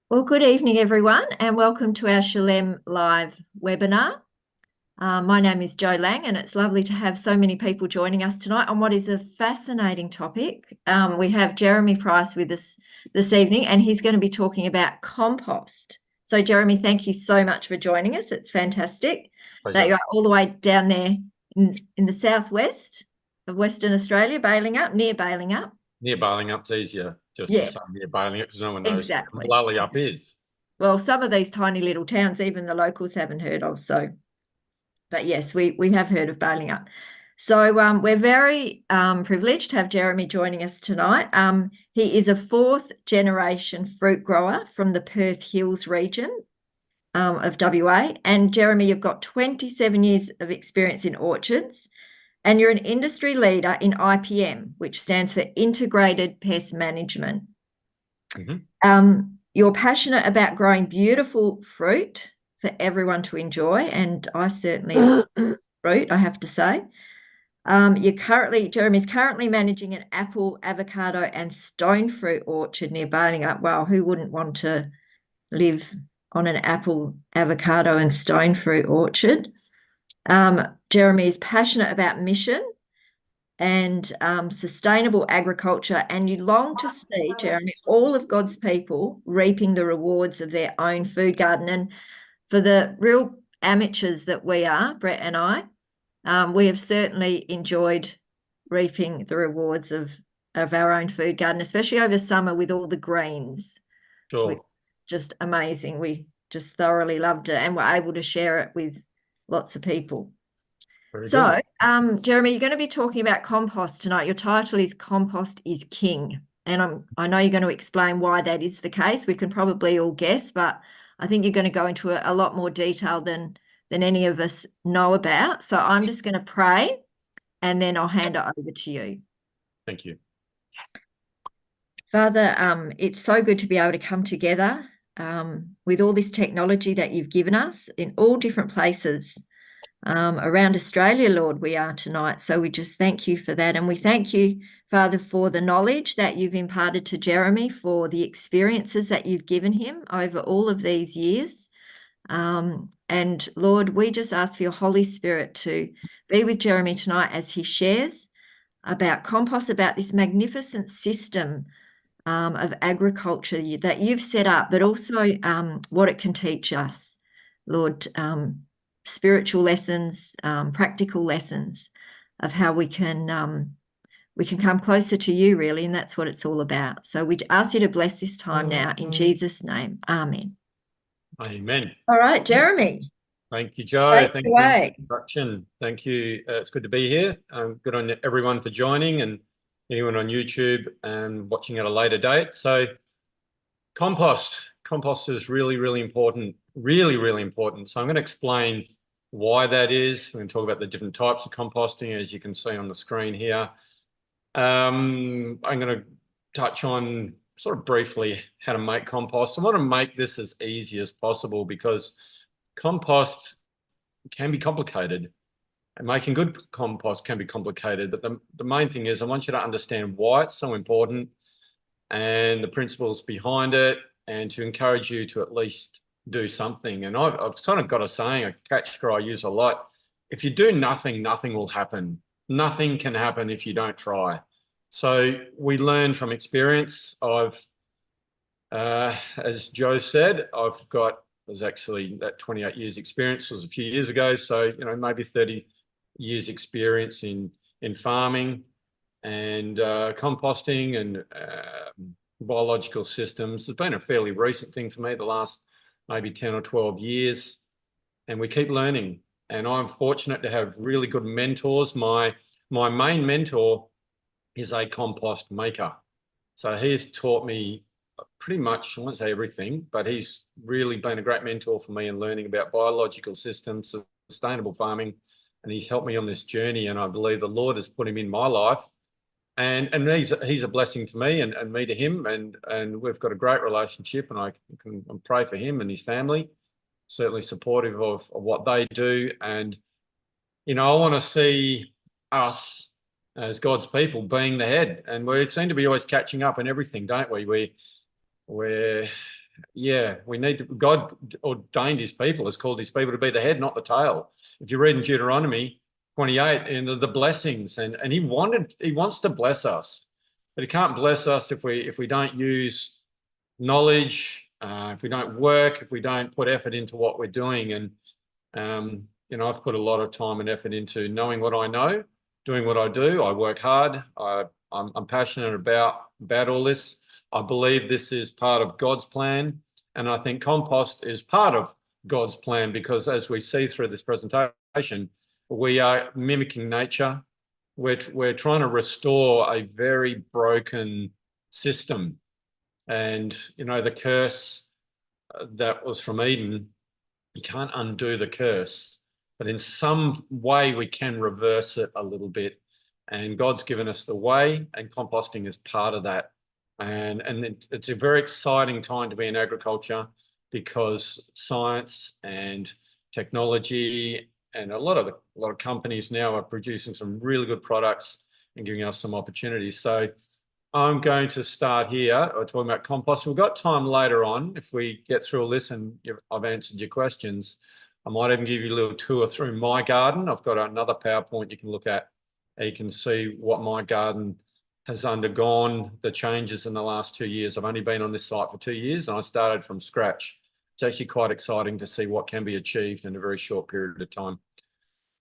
Well, good evening, everyone, and welcome to our Shalem live webinar. My name is Jo Lang, and it's lovely to have so many people joining us tonight on what is a fascinating topic. We have Jeremy Price with us this evening, and he's going to be talking about compost. So, Jeremy, thank you so much for joining us. It's fantastic that you're all the way down there in the southwest of Western Australia, near Bailing Up. Near Bailing Up's easier just to say near Bailing Up because no one knows Exactly. what Blaley Up is. Well, some of these tiny little towns, even the locals haven't heard of. So, but yes, we have heard of Bailing Up. So we're very privileged to have Jeremy joining us tonight. He is a fourth generation fruit grower from the Perth Hills region of WA. And Jeremy, you've got 27 years of experience in orchards, and you're an industry leader in IPM, which stands for Integrated Pest Management. You're passionate about growing beautiful fruit for everyone to enjoy, and I certainly fruit, I have to say. Jeremy's currently managing an apple, avocado, and stone fruit orchard near Bailing Up. Well, who wouldn't want to live on an apple, avocado, and stone fruit orchard? Jeremy is passionate about mission and sustainable agriculture, and you long to see, Jeremy, all of God's people reaping the rewards of their own food garden. And for the real amateurs that we are, Brett and I, we have certainly enjoyed reaping the rewards of our own food garden, especially over summer with all the greens. Sure. It's just amazing. We just thoroughly loved it, and we're able to share it with lots of people. So, Jeremy, you're going to be talking about compost tonight. Your title is Compost is King. And I know you're going to explain why that is the case. We can probably all guess, but I think you're going to go into a lot more detail than any of us know about. So I'm just going to pray and then I'll hand it over to you. Thank you. Father, it's so good to be able to come together with all this technology that you've given us in all different places. Around Australia, Lord, we are tonight. So we just thank you for that. And we thank you, Father, for the knowledge that you've imparted to Jeremy, for the experiences that you've given him over all of these years. And Lord, we just ask for your Holy Spirit to be with Jeremy tonight as he shares about compost, about this magnificent system of agriculture that you've set up, but also what it can teach us, Lord. Spiritual lessons, practical lessons of how we can come closer to you, really, and that's what it's all about. So we ask you to bless this time now in Jesus' name. Amen. Amen. All right, Jeremy. Thank you, Jo. Thank you for the introduction. Thank you. It's good to be here. Good on everyone for joining and anyone on YouTube and watching at a later date. So compost is really, really important, really, really important. So I'm going to explain why that is. We're going to talk about the different types of composting, as you can see on the screen here. I'm going to touch on sort of briefly how to make compost. I want to make this as easy as possible because compost can be complicated and making good compost can be complicated. But the main thing is I want you to understand why it's so important and the principles behind it, and to encourage you to at least do something. And I've sort of got a saying, a catchphrase I use a lot: if you do nothing, nothing will happen. Nothing can happen if you don't try. So we learn from experience. As Jo said, there's actually that 28 years experience was a few years ago. So, maybe 30 years experience in farming and composting and biological systems. It's been a fairly recent thing for me, the last maybe 10 or 12 years, and we keep learning. And I'm fortunate to have really good mentors. My main mentor is a compost maker. So he has taught me pretty much, I won't say everything, but he's really been a great mentor for me in learning about biological systems, sustainable farming, and he's helped me on this journey. And I believe the Lord has put him in my life. And he's a blessing to me and me to him, and we've got a great relationship, and I can pray for him and his family, certainly supportive of what they do. And, I want to see us as God's people being the head, and we seem to be always catching up in everything, don't we? We're yeah, we need to, God ordained his people, has called his people to be the head, not the tail. If you read in Deuteronomy 28 and the blessings, and he wants to bless us, but he can't bless us if we don't use knowledge, if we don't work, if we don't put effort into what we're doing. And I've put a lot of time and effort into knowing what I know, doing what I do. I work hard. I'm passionate about all this. I believe this is part of God's plan, and I think compost is part of God's plan, because as we see through this presentation, we are mimicking nature. We're trying to restore a very broken system, and the curse that was from Eden, you can't undo the curse, but in some way we can reverse it a little bit. And God's given us the way, and composting is part of that. And it's a very exciting time to be in agriculture, because science and technology and a lot of companies now are producing some really good products and giving us some opportunities. So I'm going to start here talking about compost. We've got time later on, if we get through all this and I've answered your questions, I might even give you a little tour through my garden. I've got another PowerPoint you can look at. You can see what my garden has undergone, the changes in the last 2 years. I've only been on this site for 2 years, and I started from scratch. It's actually quite exciting to see what can be achieved in a very short period of time.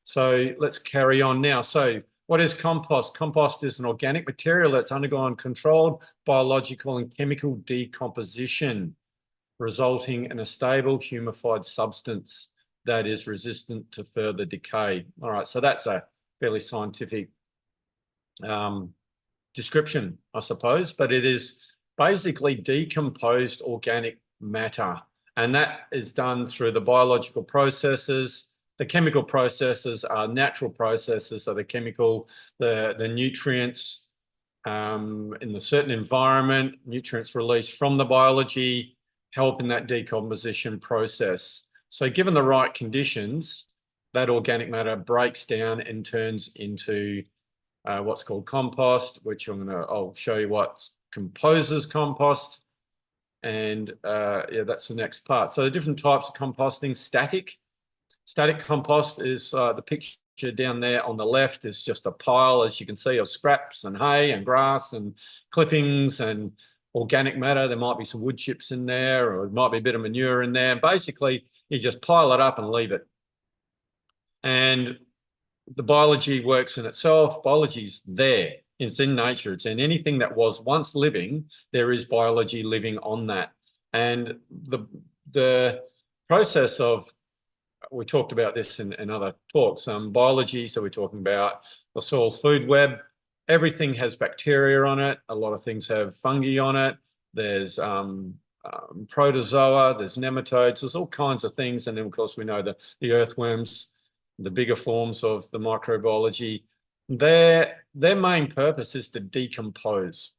So let's carry on now. So what is compost? Compost is an organic material that's undergone controlled biological and chemical decomposition, resulting in a stable humified substance that is resistant to further decay. All right, so that's a fairly scientific description, I suppose, but it is basically decomposed organic matter, and that is done through the biological processes. The chemical processes are natural processes, so the nutrients in the certain environment, nutrients released from the biology help in that decomposition process. So given the right conditions, that organic matter breaks down and turns into what's called compost, which I'll show you what composes compost. And yeah, that's the next part. So the different types of composting: Static compost is the picture down there on the left is just a pile, as you can see, of scraps and hay and grass and clippings and organic matter. There might be some wood chips in there, or it might be a bit of manure in there. And basically, you just pile it up and leave it. And the biology works in itself. Biology's there. It's in nature. It's in anything that was once living. There is biology living on that. And the process of, we talked about this in other talks, biology. So we're talking about the soil food web. Everything has bacteria on it. A lot of things have fungi on it. There's protozoa, there's nematodes, there's all kinds of things. And then, of course, we know the earthworms, the bigger forms of the microbiology. Their main purpose is to decompose.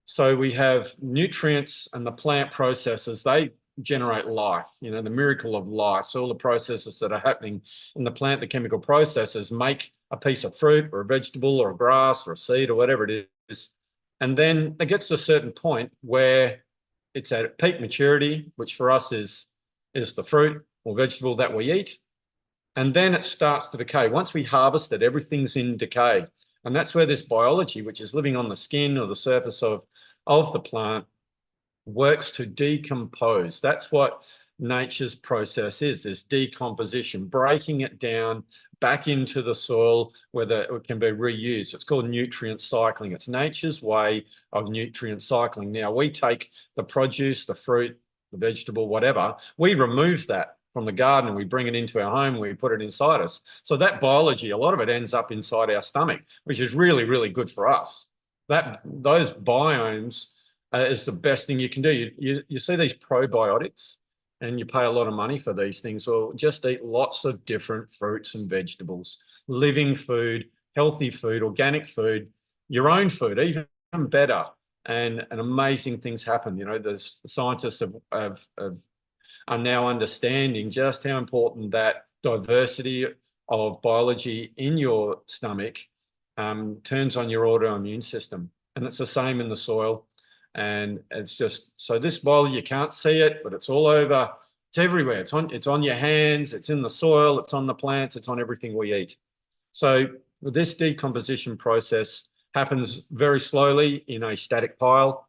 So we have nutrients, and the plant processes, they generate life, the miracle of life. So all the processes that are happening in the plant, the chemical processes, make a piece of fruit or a vegetable or a grass or a seed or whatever it is. And then it gets to a certain point where it's at peak maturity, which for us is the fruit or vegetable that we eat. And then it starts to decay. Once we harvest it, everything's in decay. And that's where this biology, which is living on the skin or the surface of the plant, works to decompose. That's what nature's process is decomposition, breaking it down back into the soil where it can be reused. It's called nutrient cycling. It's nature's way of nutrient cycling. Now, we take the produce, the fruit, the vegetable, whatever, we remove that from the garden, we bring it into our home, we put it inside us. So that biology, a lot of it ends up inside our stomach, which is really, really good for us. Those biomes is the best thing you can do. You see these probiotics, and you pay a lot of money for these things. Well, just eat lots of different fruits and vegetables, living food, healthy food, organic food, your own food, even better. And amazing things happen. The scientists are now understanding just how important that diversity of biology in your stomach turns on your autoimmune system. And it's the same in the soil. And it's just, so this boiler, you can't see it, but it's all over. It's everywhere. It's on your hands, it's in the soil, it's on the plants, it's on everything we eat. So this decomposition process happens very slowly in a static pile.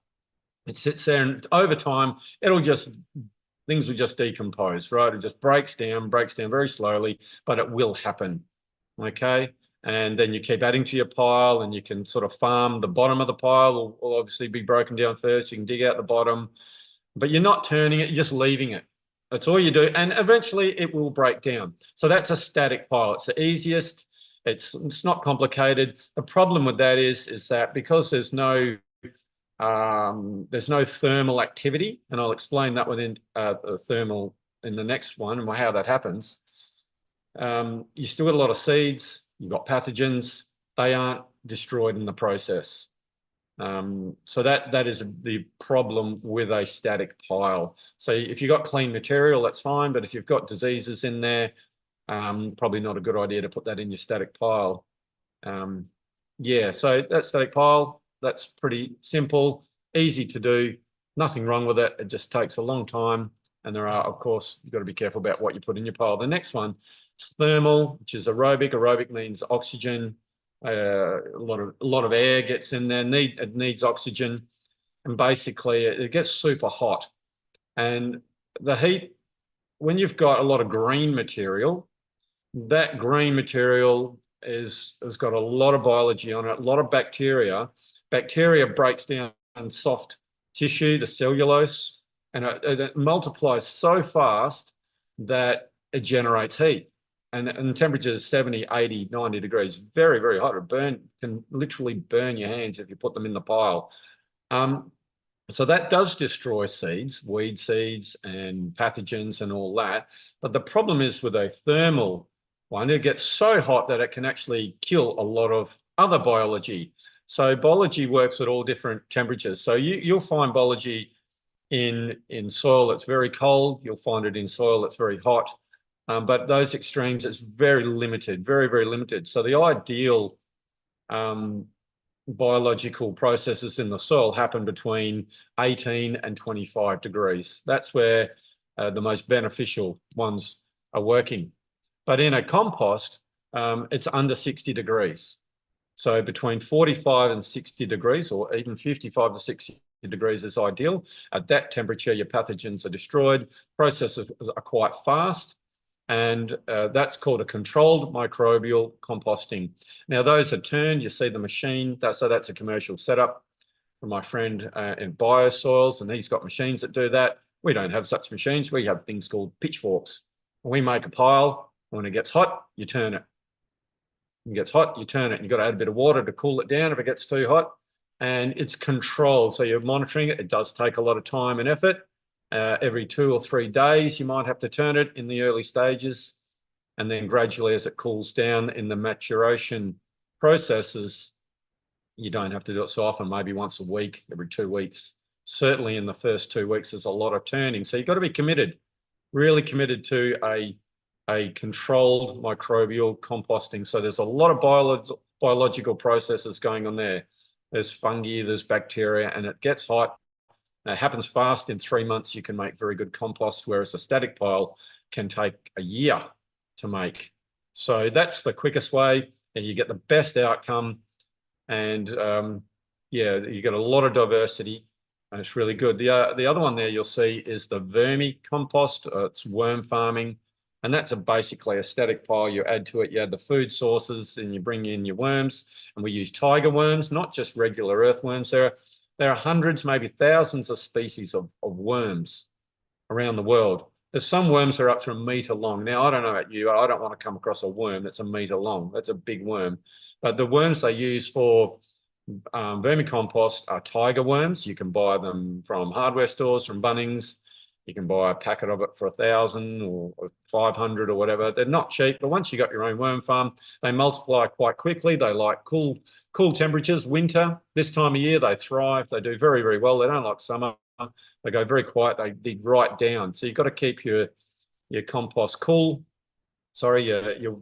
It sits there, and over time, things will just decompose, right? It just breaks down very slowly, but it will happen, okay? And then you keep adding to your pile, and you can sort of farm the bottom of the pile will obviously be broken down first. You can dig out the bottom, but you're not turning it, you're just leaving it. That's all you do. And eventually it will break down. So that's a static pile. It's the easiest. It's not complicated. The problem with that is that because there's no thermal activity, and I'll explain that within thermal in the next one and how that happens. You still got a lot of seeds, you've got pathogens, they aren't destroyed in the process. So that is the problem with a static pile. So if you've got clean material, that's fine, but if you've got diseases in there, probably not a good idea to put that in your static pile. Yeah, so that static pile, that's pretty simple, easy to do, nothing wrong with it. It just takes a long time. And there are, of course, you've got to be careful about what you put in your pile. The next one is thermal, which is aerobic. Aerobic means oxygen. A lot of air gets in there. It needs oxygen, and basically it gets super hot. And the heat, when you've got a lot of green material, that green material has got a lot of biology on it, a lot of bacteria. Bacteria breaks down soft tissue, the cellulose, and it multiplies so fast that it generates heat. And temperatures 70, 80, 90 degrees, very, very hot. It can literally burn your hands if you put them in the pile. So that does destroy seeds, weed seeds and pathogens and all that. But the problem is with a thermal one, it gets so hot that it can actually kill a lot of other biology. So biology works at all different temperatures. So you'll find biology in soil that's very cold. You'll find it in soil that's very hot. But those extremes, it's very limited, very, very limited. So the ideal biological processes in the soil happen between 18 and 25 degrees. That's where the most beneficial ones are working. But in a compost, it's under 60 degrees. So between 45 and 60 degrees, or even 55 to 60 degrees is ideal. At that temperature, your pathogens are destroyed. Processes are quite fast. And that's called a controlled microbial composting. Now, those are turned, you see the machine, so that's a commercial setup from my friend in Biosoils, and he's got machines that do that. We don't have such machines. We have things called pitchforks. We make a pile. When it gets hot, you turn it. When it gets hot, you turn it. You've got to add a bit of water to cool it down if it gets too hot. And it's controlled, so you're monitoring it. It does take a lot of time and effort. Every 2 or 3 days, you might have to turn it in the early stages. And then gradually, as it cools down in the maturation processes, you don't have to do it so often, maybe once a week, every 2 weeks. Certainly in the first 2 weeks, there's a lot of turning. So you've got to be committed, really committed to a controlled microbial composting. So there's a lot of biological processes going on there. There's fungi, there's bacteria, and it gets hot. It happens fast. In 3 months, you can make very good compost, whereas a static pile can take a year to make. So that's the quickest way, and you get the best outcome. And yeah, you get a lot of diversity, and it's really good. The other one there you'll see is the vermicompost. It's worm farming, and that's basically a static pile. You add to it, you add the food sources, and you bring in your worms. And we use tiger worms, not just regular earthworms. There are hundreds, maybe thousands of species of worms around the world. There's some worms that are up to 1 meter long. Now, I don't know about you. I don't want to come across a worm that's 1 meter long. That's a big worm. But the worms they use for vermicompost are tiger worms. You can buy them from hardware stores, from Bunnings. You can buy a packet of it for 1,000 or 500 or whatever. They're not cheap, but once you got your own worm farm, they multiply quite quickly. They like cool temperatures. Winter, this time of year, they thrive. They do very, very well. They don't like summer. They go very quiet. They dig right down. So you've got to keep your compost cool. Sorry, your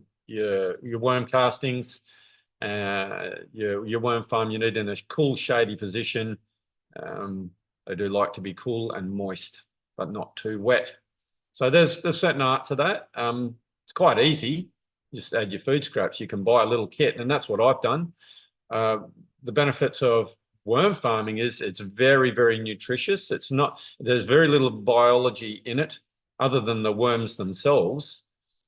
worm castings, your worm farm. You need in a cool, shady position. They do like to be cool and moist, but not too wet. So there's certain art to that. It's quite easy. Just add your food scraps. You can buy a little kit, and that's what I've done. The benefits of worm farming is it's very, very nutritious. There's very little biology in it other than the worms themselves.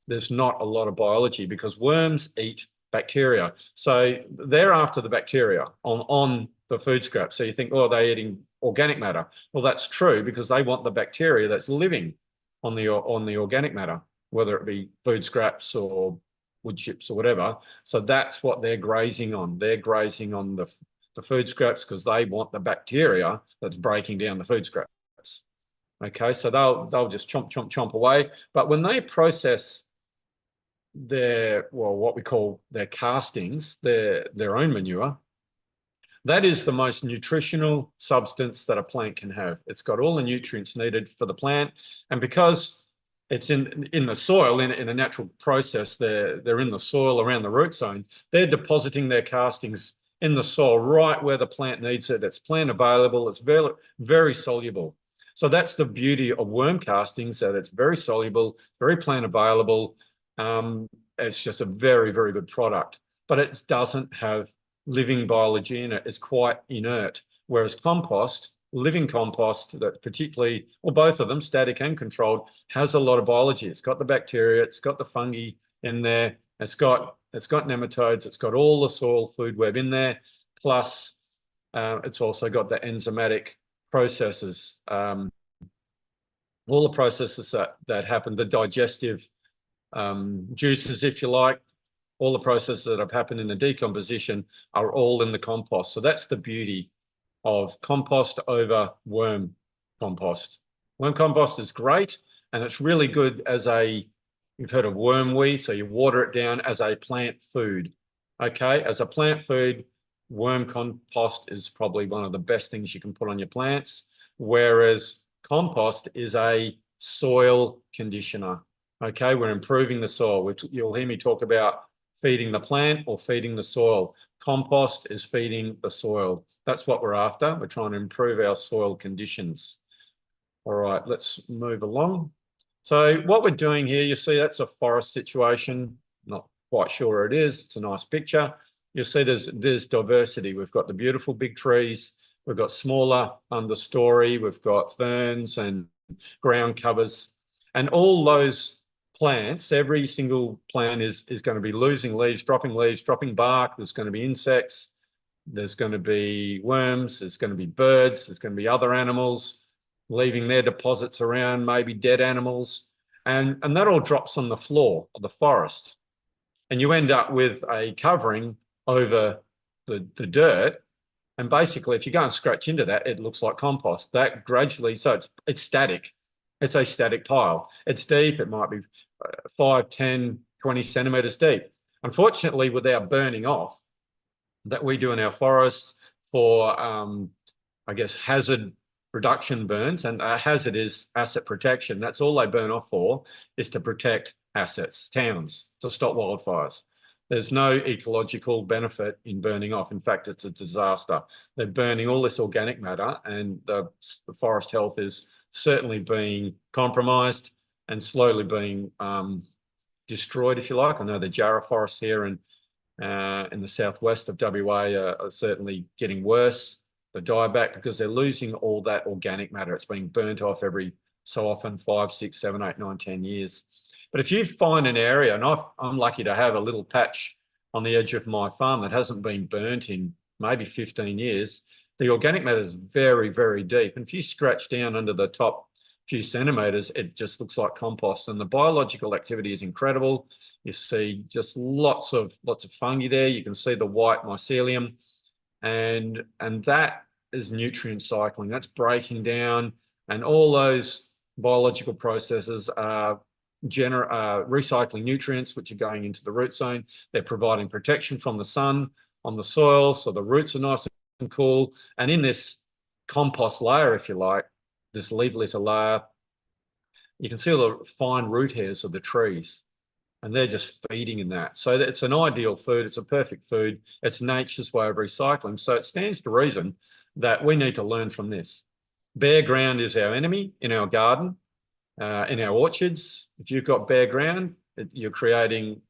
There's not a lot of biology because worms eat bacteria. So they're after the bacteria on the food scraps. So you think, oh, they're eating organic matter. Well, that's true because they want the bacteria that's living on the organic matter, whether it be food scraps or wood chips or whatever. So that's what they're grazing on. They're grazing on the food scraps because they want the bacteria that's breaking down the food scraps. Okay, so they'll just chomp, chomp, chomp away. But when they process what we call their castings, their own manure, that is the most nutritional substance that a plant can have. It's got all the nutrients needed for the plant, and because it's in the soil in a natural process, they're in the soil around the root zone. They're depositing their castings in the soil right where the plant needs it. It's plant available. It's very, very soluble. So that's the beauty of worm castings, that it's very soluble, very plant available. It's just a very, very good product, but it doesn't have living biology in it. It's quite inert. Whereas compost, living compost, that particularly, or both of them, static and controlled, has a lot of biology. It's got the bacteria, it's got the fungi in there, it's got nematodes, it's got all the soil food web in there, plus it's also got the enzymatic processes, all the processes that happen, the digestive juices, if you like, all the processes that have happened in the decomposition are all in the compost. So that's the beauty of compost over worm compost. Worm compost is great, and it's really good as you've heard of wormweed, so you water it down as a plant food. Okay, as a plant food, worm compost is probably one of the best things you can put on your plants, whereas compost is a soil conditioner. Okay, we're improving the soil. You'll hear me talk about feeding the plant or feeding the soil. Compost is feeding the soil. That's what we're after. We're trying to improve our soil conditions. All right, let's move along. So what we're doing here, you see that's a forest situation. Not quite sure where it is. It's a nice picture. You'll see there's diversity. We've got the beautiful big trees. We've got smaller understory. We've got ferns and ground covers. And all those plants, every single plant is going to be losing leaves, dropping bark. There's going to be insects. There's going to be worms. There's going to be birds. There's going to be other animals leaving their deposits around, maybe dead animals. And that all drops on the floor of the forest. And you end up with a covering over the dirt. And basically, if you go and scratch into that, it looks like compost. That gradually, so it's static. It's a static pile. It's deep. It might be 5, 10, 20 centimeters deep. Unfortunately, without burning off, that we do in our forests for, I guess, hazard reduction burns, and a hazard is asset protection. That's all they burn off for, is to protect assets, towns, to stop wildfires. There's no ecological benefit in burning off. In fact, it's a disaster. They're burning all this organic matter, and the forest health is certainly being compromised and slowly being destroyed, if you like. I know the Jarrah forests here in the southwest of WA are certainly getting worse. The dieback, because they're losing all that organic matter. It's being burnt off every so often, 5, 6, 7, 8, 9, 10 years. But if you find an area, and I'm lucky to have a little patch on the edge of my farm that hasn't been burnt in maybe 15 years, the organic matter is very, very deep. And if you scratch down under the top few centimeters, it just looks like compost. And the biological activity is incredible. You see just lots of fungi there. You can see the white mycelium, and that is nutrient cycling. That's breaking down, and all those biological processes are recycling nutrients which are going into the root zone. They're providing protection from the sun on the soil, so the roots are nice and cool. And in this compost layer, if you like, this leaf litter layer, you can see all the fine root hairs of the trees, and they're just feeding in that. So it's an ideal food. It's a perfect food. It's nature's way of recycling. So it stands to reason that we need to learn from this. Bare ground is our enemy in our garden, in our orchards. If you've got bare ground, you're creating,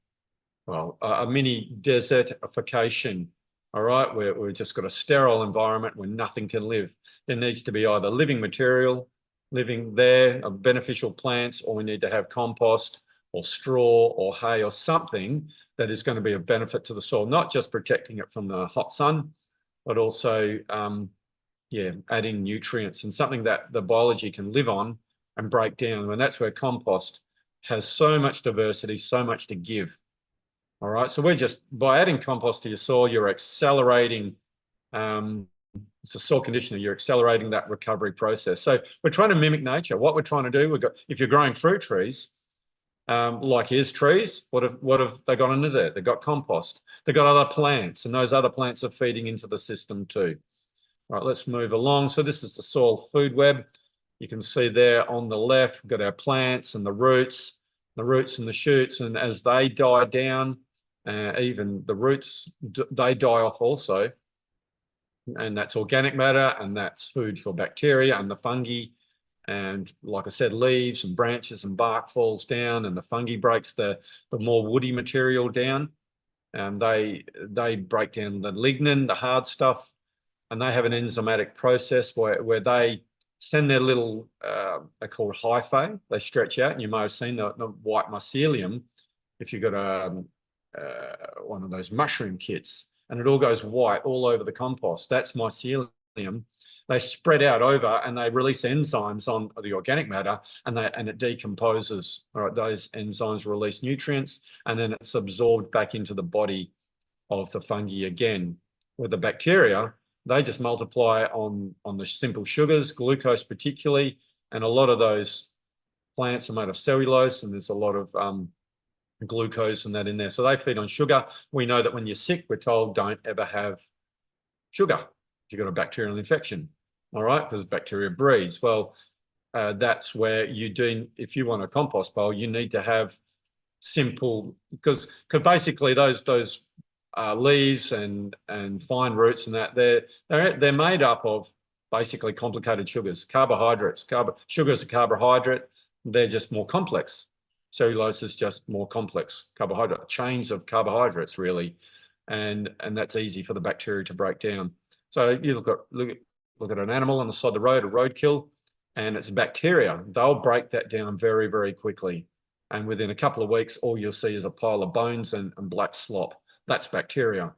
well, a mini desertification, all right, where we've just got a sterile environment where nothing can live. There needs to be either living material living there, beneficial plants, or we need to have compost or straw or hay or something that is going to be of benefit to the soil, not just protecting it from the hot sun, but also, yeah, adding nutrients and something that the biology can live on and break down. And that's where compost has so much diversity, so much to give. All right, so we're just, by adding compost to your soil, you're accelerating, it's a soil conditioner, you're accelerating that recovery process. So we're trying to mimic nature. What we're trying to do, if you're growing fruit trees, like his trees, what have they got under there? They've got compost. They've got other plants, and those other plants are feeding into the system too. All right, let's move along. So this is the soil food web. You can see there on the left, we've got our plants and the roots and the shoots, and as they die down, even the roots, they die off also. And that's organic matter, and that's food for bacteria and the fungi. And like I said, leaves and branches and bark falls down, and the fungi breaks the more woody material down. And they break down the lignin, the hard stuff, and they have an enzymatic process where they send their little, they're called hyphae. They stretch out, and you may have seen the white mycelium if you've got one of those mushroom kits, and it all goes white all over the compost. That's mycelium. They spread out over and they release enzymes on the organic matter, and it decomposes. All right, those enzymes release nutrients, and then it's absorbed back into the body of the fungi again. With the bacteria, they just multiply on the simple sugars, glucose particularly, and a lot of those plants are made of cellulose, and there's a lot of glucose and that in there. So they feed on sugar. We know that when you're sick, we're told don't ever have sugar if you've got a bacterial infection, all right, because bacteria breeds. Well, that's where you do, if you want a compost bowl, you need to have simple, because basically those leaves and fine roots and that, they're made up of basically complicated sugars, carbohydrates. Sugar is a carbohydrate. They're just more complex. Cellulose is just more complex carbohydrate, chains of carbohydrates really, and that's easy for the bacteria to break down. So you look at an animal on the side of the road, a roadkill, and it's bacteria. They'll break that down very, very quickly, and within a couple of weeks, all you'll see is a pile of bones and black slop. That's bacteria.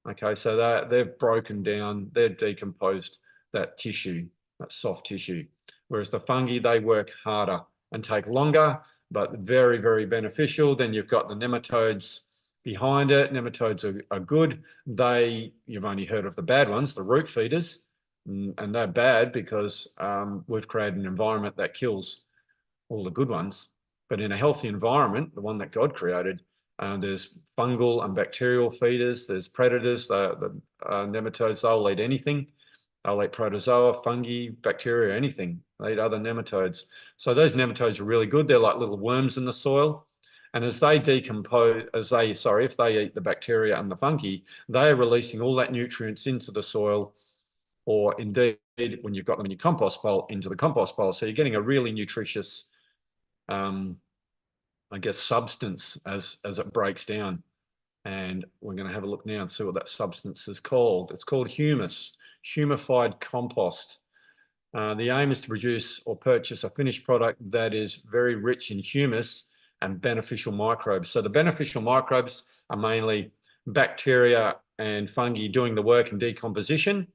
Okay, so they've broken down, they're decomposed that tissue, that soft tissue. Whereas the fungi, they work harder and take longer, but very, very beneficial. Then you've got the nematodes behind it. Nematodes are good. You've only heard of the bad ones, the root feeders, and they're bad because we've created an environment that kills all the good ones. But in a healthy environment, the one that God created, there's fungal and bacterial feeders, there's predators, the nematodes, they'll eat anything. They'll eat protozoa, fungi, bacteria, anything. They eat other nematodes. So those nematodes are really good. They're like little worms in the soil. And as they decompose, if they eat the bacteria and the fungi, they are releasing all that nutrients into the soil, or indeed, when you've got them in your compost bowl, into the compost bowl. So you're getting a really nutritious, I guess, substance as it breaks down. And we're going to have a look now and see what that substance is called. It's called humus, humified compost. The aim is to produce or purchase a finished product that is very rich in humus and beneficial microbes. So the beneficial microbes are mainly bacteria and fungi doing the work in decomposition.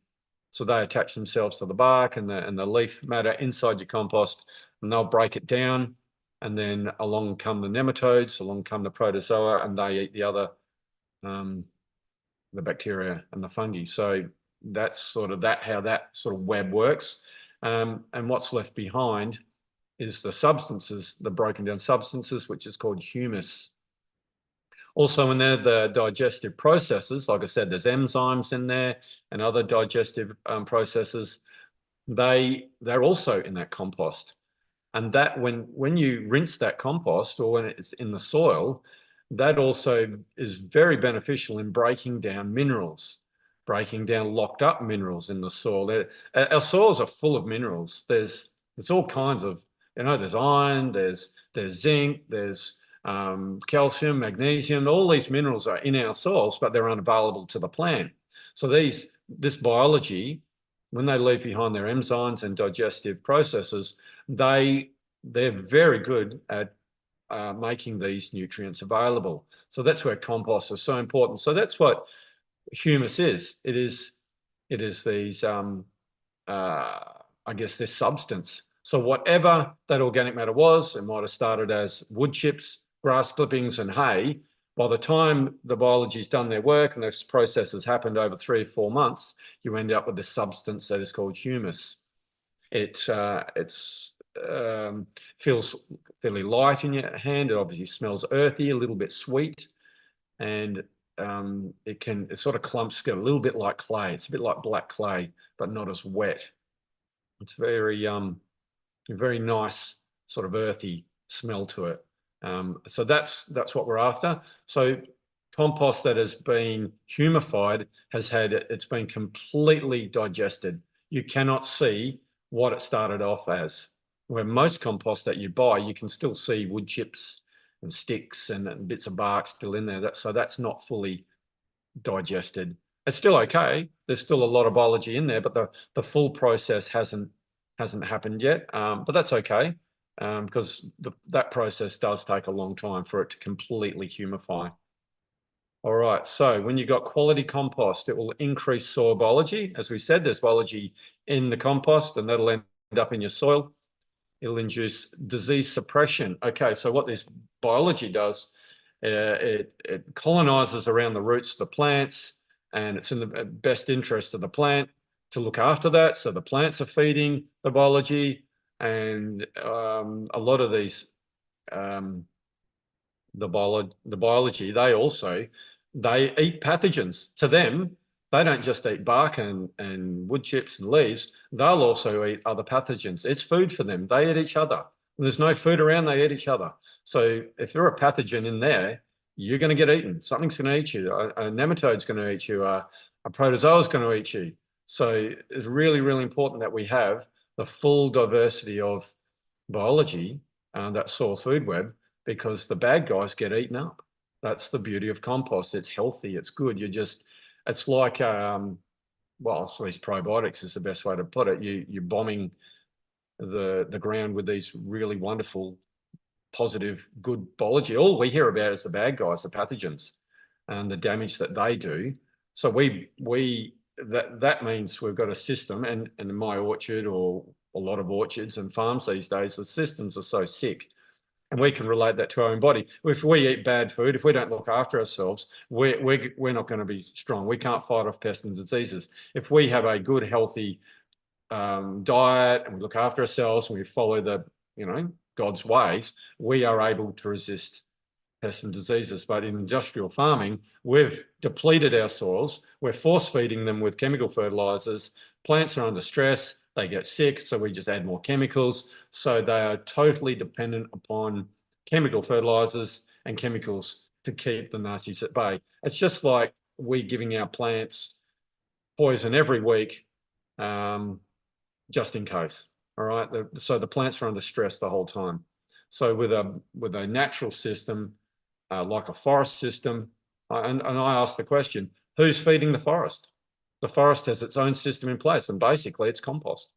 So they attach themselves to the bark and the leaf matter inside your compost, and they'll break it down. And then along come the nematodes, along come the protozoa, and they eat the other, the bacteria and the fungi. So that's sort of how that sort of web works. And what's left behind is the substances, the broken down substances, which is called humus. Also in there, the digestive processes, like I said, there's enzymes in there and other digestive processes. They're also in that compost. And that when you rinse that compost, or when it's in the soil, that also is very beneficial in breaking down minerals. breaking down locked up minerals in the soil. Our soils are full of minerals. There's all kinds of, there's iron, there's zinc, there's calcium, magnesium. All these minerals are in our soils, but they're unavailable to the plant. So this biology, when they leave behind their enzymes and digestive processes, they're very good at making these nutrients available. So that's where compost is so important. So that's what humus is. It is these, I guess, this substance. So whatever that organic matter was, it might have started as wood chips, grass clippings, and hay. By the time the biology's done their work and this process has happened over 3 or 4 months, you end up with this substance that is called humus. It feels fairly light in your hand. It obviously smells earthy, a little bit sweet, and it sort of clumps together, a little bit like clay. It's a bit like black clay, but not as wet. It's very nice, sort of earthy smell to it. So that's what we're after. So compost that has been humified it's been completely digested. You cannot see what it started off as. Where most compost that you buy, you can still see wood chips and sticks and bits of bark still in there. So that's not fully digested. It's still okay. There's still a lot of biology in there, but the full process hasn't happened yet. But that's okay, because that process does take a long time for it to completely humify. All right, so when you've got quality compost, it will increase soil biology. As we said, there's biology in the compost, and that'll end up in your soil. It'll induce disease suppression. Okay, so what this biology does, it colonizes around the roots of the plants, and it's in the best interest of the plant to look after that. So the plants are feeding the biology, and a lot of these, the biology, they eat pathogens. To them, they don't just eat bark and wood chips and leaves. They'll also eat other pathogens. It's food for them. They eat each other. When there's no food around, they eat each other. So if you're a pathogen in there, you're going to get eaten. Something's going to eat you. A nematode's going to eat you. A protozoa is going to eat you. So it's really, really important that we have the full diversity of biology, that soil food web, because the bad guys get eaten up. That's the beauty of compost. It's healthy. It's good. It's like, well, at least probiotics is the best way to put it. You're bombing the ground with these really wonderful, positive, good biology. All we hear about is the bad guys, the pathogens, and the damage that they do. So that means we've got a system, and in my orchard, or a lot of orchards and farms these days, the systems are so sick. And we can relate that to our own body. If we eat bad food, if we don't look after ourselves, we're not going to be strong. We can't fight off pests and diseases. If we have a good, healthy diet, and we look after ourselves, and we follow God's ways, we are able to resist pests and diseases. But in industrial farming, we've depleted our soils. We're force feeding them with chemical fertilizers. Plants are under stress. They get sick, so we just add more chemicals. So they are totally dependent upon chemical fertilizers and chemicals to keep the nasties at bay. It's just like we giving our plants poison every week, just in case. All right. So the plants are under stress the whole time. So with a natural system, like a forest system, and I ask the question, who's feeding the forest? The forest has its own system in place, and basically it's compost.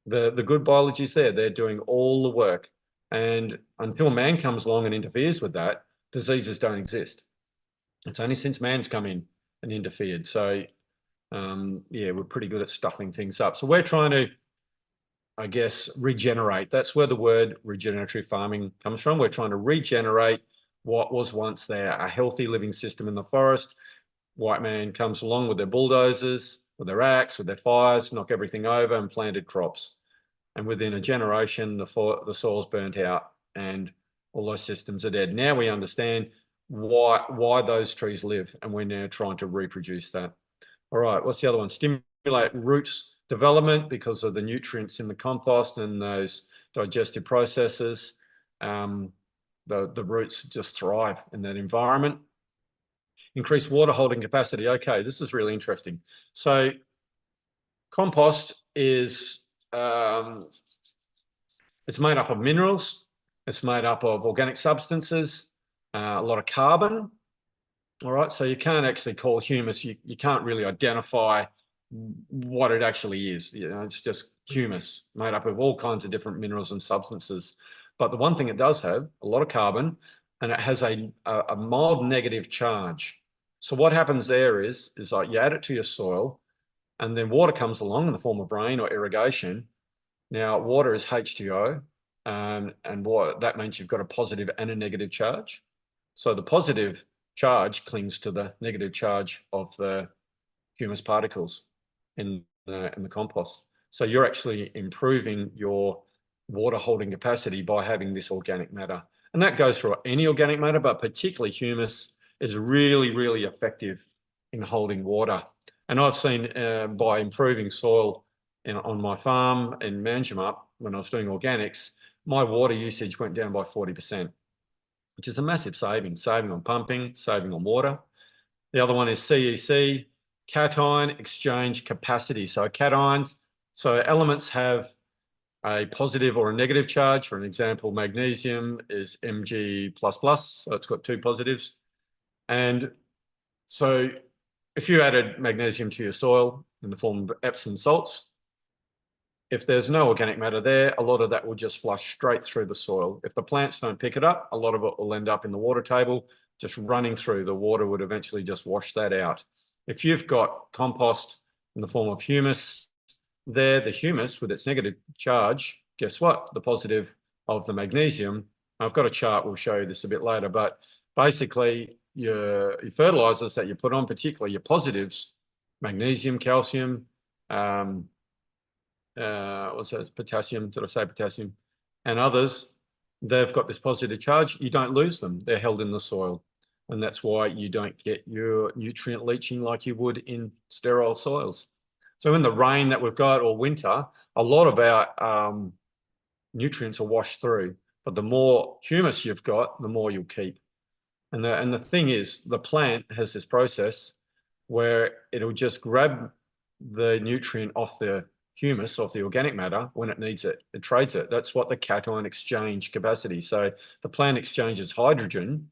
The good biology is there. They're doing all the work. And until man comes along and interferes with that, diseases don't exist. It's only since man's come in and interfered. So, yeah, we're pretty good at stuffing things up. So we're trying to, I guess, regenerate. That's where the word regenerative farming comes from. We're trying to regenerate what was once there, a healthy living system in the forest. White man comes along with their bulldozers, with their axe, with their fires, knock everything over, and planted crops. And within a generation, the soil's burnt out and all those systems are dead. Now we understand why those trees live, and we're now trying to reproduce that. All right, what's the other one? Stimulate roots development because of the nutrients in the compost and those digestive processes. The roots just thrive in that environment. increase water holding capacity. Okay, this is really interesting. So compost is it's made up of minerals. It's made up of organic substances, a lot of carbon. All right, so you can't actually call humus. You can't really identify what it actually is. You know, it's just humus made up of all kinds of different minerals and substances. But the one thing it does have, a lot of carbon, and it has a mild negative charge. So what happens there is like you add it to your soil, and then water comes along in the form of rain or irrigation. Now, water is H2O, and what that means you've got a positive and a negative charge. So the positive charge clings to the negative charge of the humus particles in the compost. So you're actually improving your water holding capacity by having this organic matter. And that goes for any organic matter, but particularly humus is really, really effective in holding water. And I've seen by improving soil on my farm in Manjimup, when I was doing organics, my water usage went down by 40%, which is a massive saving on pumping, saving on water. The other one is CEC, cation exchange capacity. So cations, so elements have a positive or a negative charge. For an example, magnesium is Mg++, so it's got two positives. And so if you added magnesium to your soil in the form of Epsom salts, if there's no organic matter there, a lot of that will just flush straight through the soil. If the plants don't pick it up, a lot of it will end up in the water table, just running through. The water would eventually just wash that out. If you've got compost in the form of humus there, the humus with its negative charge, guess what? The positive of the magnesium. I've got a chart, we'll show you this a bit later, but basically your fertilizers that you put on, particularly your positives, magnesium, calcium, what's that, potassium, did I say potassium? And others, they've got this positive charge. You don't lose them. They're held in the soil. And that's why you don't get your nutrient leaching like you would in sterile soils. So in the rain that we've got or winter, a lot of our nutrients are washed through. But the more humus you've got, the more you'll keep. And the thing is, the plant has this process where it'll just grab the nutrient off the humus, off the organic matter, when it needs it. It trades it. That's what the cation exchange capacity. So the plant exchanges hydrogen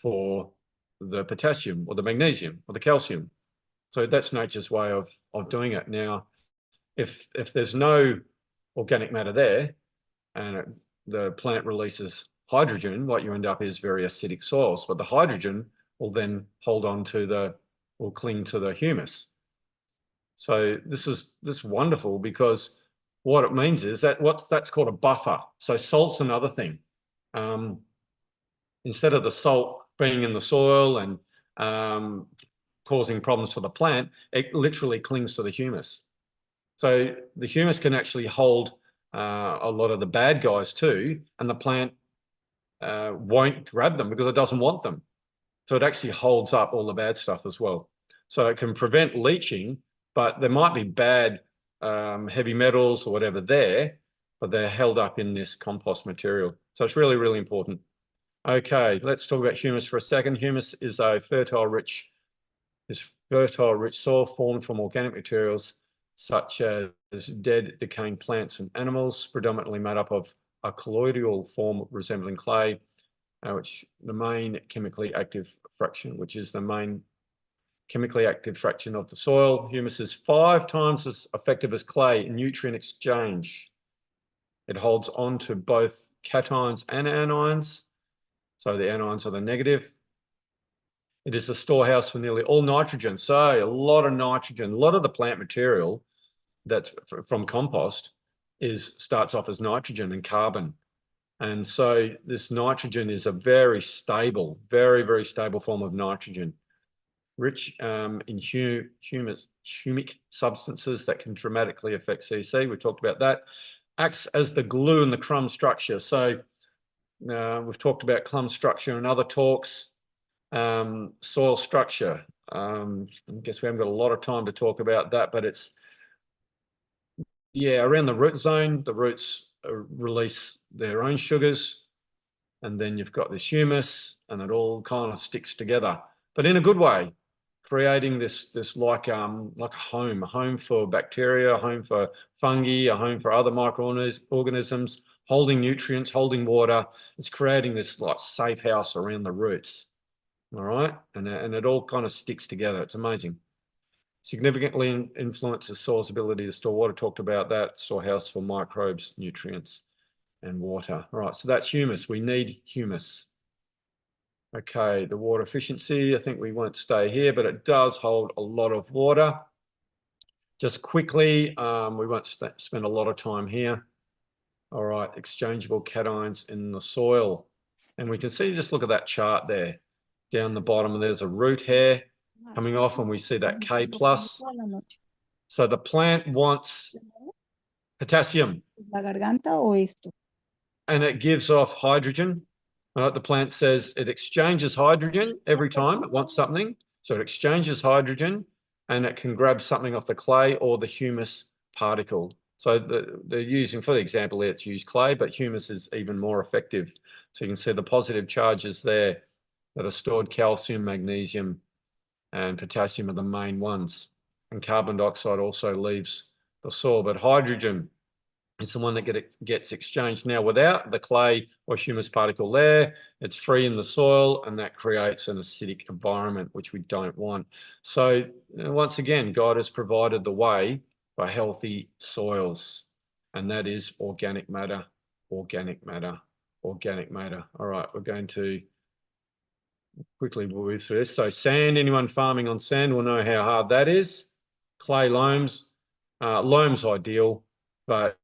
for the potassium or the magnesium or the calcium. So that's nature's way of doing it. Now, if there's no organic matter there and the plant releases hydrogen, what you end up is very acidic soils, but the hydrogen will then hold on to will cling to the humus. So this is wonderful because what it means is that's called a buffer. So salt's another thing. Instead of the salt being in the soil and causing problems for the plant, it literally clings to the humus. So the humus can actually hold a lot of the bad guys too, and the plant won't grab them because it doesn't want them. So it actually holds up all the bad stuff as well. So it can prevent leaching, but there might be bad heavy metals or whatever there, but they're held up in this compost material. So it's really, really important. Okay, let's talk about humus for a second. Humus is a fertile, rich soil formed from organic materials such as dead, decaying plants and animals, predominantly made up of a colloidal form resembling clay, which the main chemically active fraction, which is the main chemically active fraction of the soil. Humus is 5 times as effective as clay in nutrient exchange. It holds on to both cations and anions. So the anions are the negative. It is the storehouse for nearly all nitrogen. So a lot of nitrogen, a lot of the plant material that's from compost starts off as nitrogen and carbon. And so this nitrogen is a very stable, very, very stable form of nitrogen, rich in humic substances that can dramatically affect CC. We talked about that. Acts as the glue in the crumb structure. So we've talked about clump structure in other talks. Soil structure. I guess we haven't got a lot of time to talk about that, but it's, yeah, around the root zone, the roots release their own sugars, and then you've got this humus, and it all kind of sticks together. but in a good way, creating this like a home for bacteria, a home for fungi, a home for other microorganisms, holding nutrients, holding water. It's creating this like safe house around the roots. All right, and it all kind of sticks together. It's amazing. Significantly influences soil's ability to store water. Talked about that. Storehouse for microbes, nutrients, and water. All right, so that's humus. We need humus. Okay, the water efficiency, I think we won't stay here, but it does hold a lot of water. Just quickly, we won't spend a lot of time here. All right, exchangeable cations in the soil. And we can see, just look at that chart there. Down the bottom, and there's a root hair coming off, and we see that K plus. So the plant wants potassium. ¿La garganta o esto? And it gives off hydrogen. The plant says it exchanges hydrogen every time it wants something. So it exchanges hydrogen and it can grab something off the clay or the humus particle. So they're using, for the example, let's use clay, but humus is even more effective. So you can see the positive charges there that are stored. Calcium, magnesium, and potassium are the main ones. And carbon dioxide also leaves the soil, but hydrogen is the one that gets exchanged. Now, without the clay or humus particle there, it's free in the soil, and that creates an acidic environment, which we don't want. So once again, God has provided the way for healthy soils, and that is organic matter, organic matter, organic matter. All right, we're going to quickly move through this. So sand, anyone farming on sand will know how hard that is. Clay loams, loam's ideal, but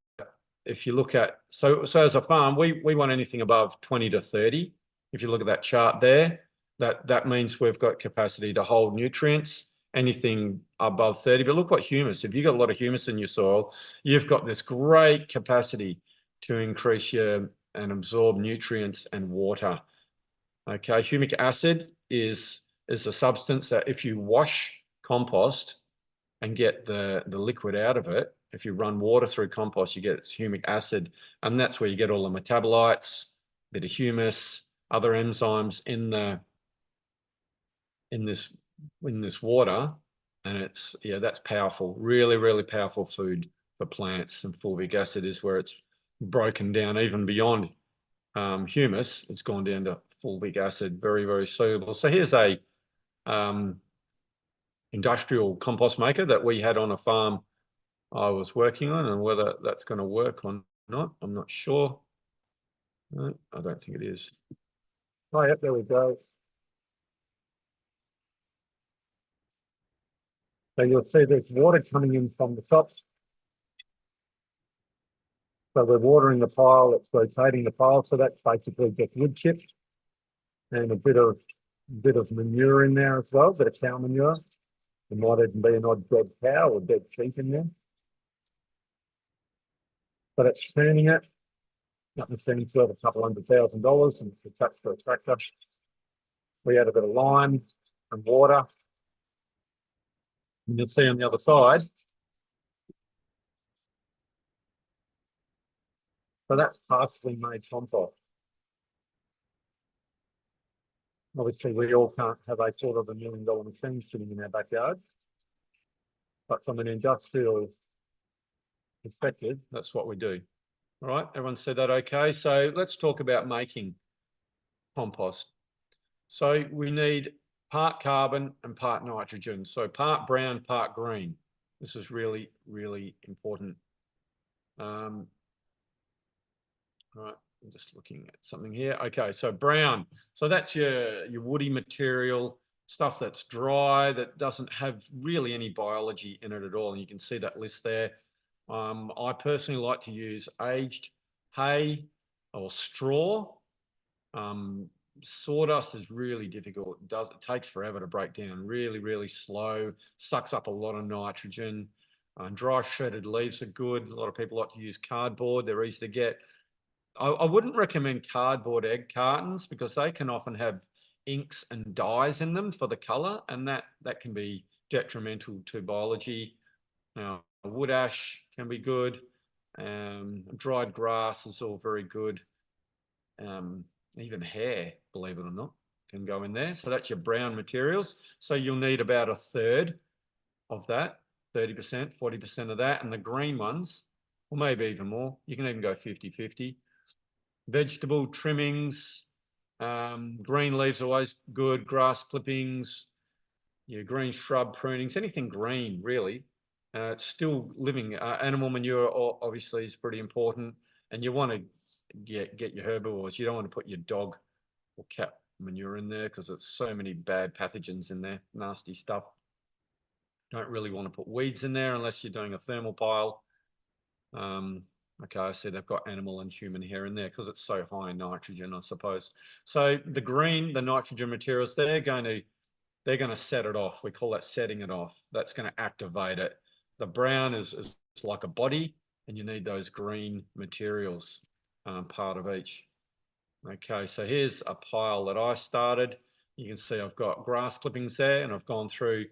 if you look at, so as a farm, we want anything above 20 to 30. If you look at that chart there, that means we've got capacity to hold nutrients, anything above 30. But look what humus, if you've got a lot of humus in your soil, you've got this great capacity to increase and absorb nutrients and water. Okay, humic acid is a substance that if you wash compost and get the liquid out of it, if you run water through compost, you get humic acid, and that's where you get all the metabolites, a bit of humus, other enzymes in this water, and that's powerful, really, really powerful food for plants. And fulvic acid is where it's broken down even beyond humus. It's gone down to fulvic acid, very, very soluble. So here's a industrial compost maker that we had on a farm I was working on, and whether that's going to work or not, I'm not sure. No, I don't think it is. Oh, yep, there we go. So you'll see there's water coming in from the top. So we're watering the pile, it's rotating the pile, so that's basically just wood chips and a bit of manure in there as well, a bit of cow manure. There might even be an odd dead cow or dead sheep in there. But it's turning it. Nothing spending to a couple $100,000 and it's attached to a tractor. We add a bit of lime and water. And you'll see on the other side. So that's partially made compost. Obviously, we all can't have a sort of $1 million machine sitting in our backyard. But from an industrial perspective, that's what we do. All right, everyone said that okay? So let's talk about making compost. So we need part carbon and part nitrogen. So part brown, part green. This is really, really important. All right, I'm just looking at something here. Okay, so brown. So that's your woody material, stuff that's dry, that doesn't have really any biology in it at all. And you can see that list there. I personally like to use aged hay or straw. Sawdust is really difficult. It takes forever to break down, really, really slow, sucks up a lot of nitrogen. Dry shredded leaves are good. A lot of people like to use cardboard. They're easy to get. I wouldn't recommend cardboard egg cartons because they can often have inks and dyes in them for the color, and that can be detrimental to biology. Wood ash can be good. Dried grass is all very good. Even hair, believe it or not, can go in there. So that's your brown materials. So you'll need about a third of that, 30%, 40% of that. And the green ones, or maybe even more, you can even go 50-50. Vegetable trimmings, green leaves are always good, grass clippings, your green shrub prunings, anything green really. It's still living. Animal manure obviously is pretty important, and you want to get your herbivores. You don't want to put your dog or cat manure in there because it's so many bad pathogens in there, nasty stuff. Don't really want to put weeds in there unless you're doing a thermal pile. Okay, I see they've got animal and human hair in there because it's so high in nitrogen, I suppose. So the green, the nitrogen materials, they're going to set it off. We call that setting it off. That's going to activate it. The brown is like a body, and you need those green materials, part of each. Okay, so here's a pile that I started. You can see I've got grass clippings there, and I've gone through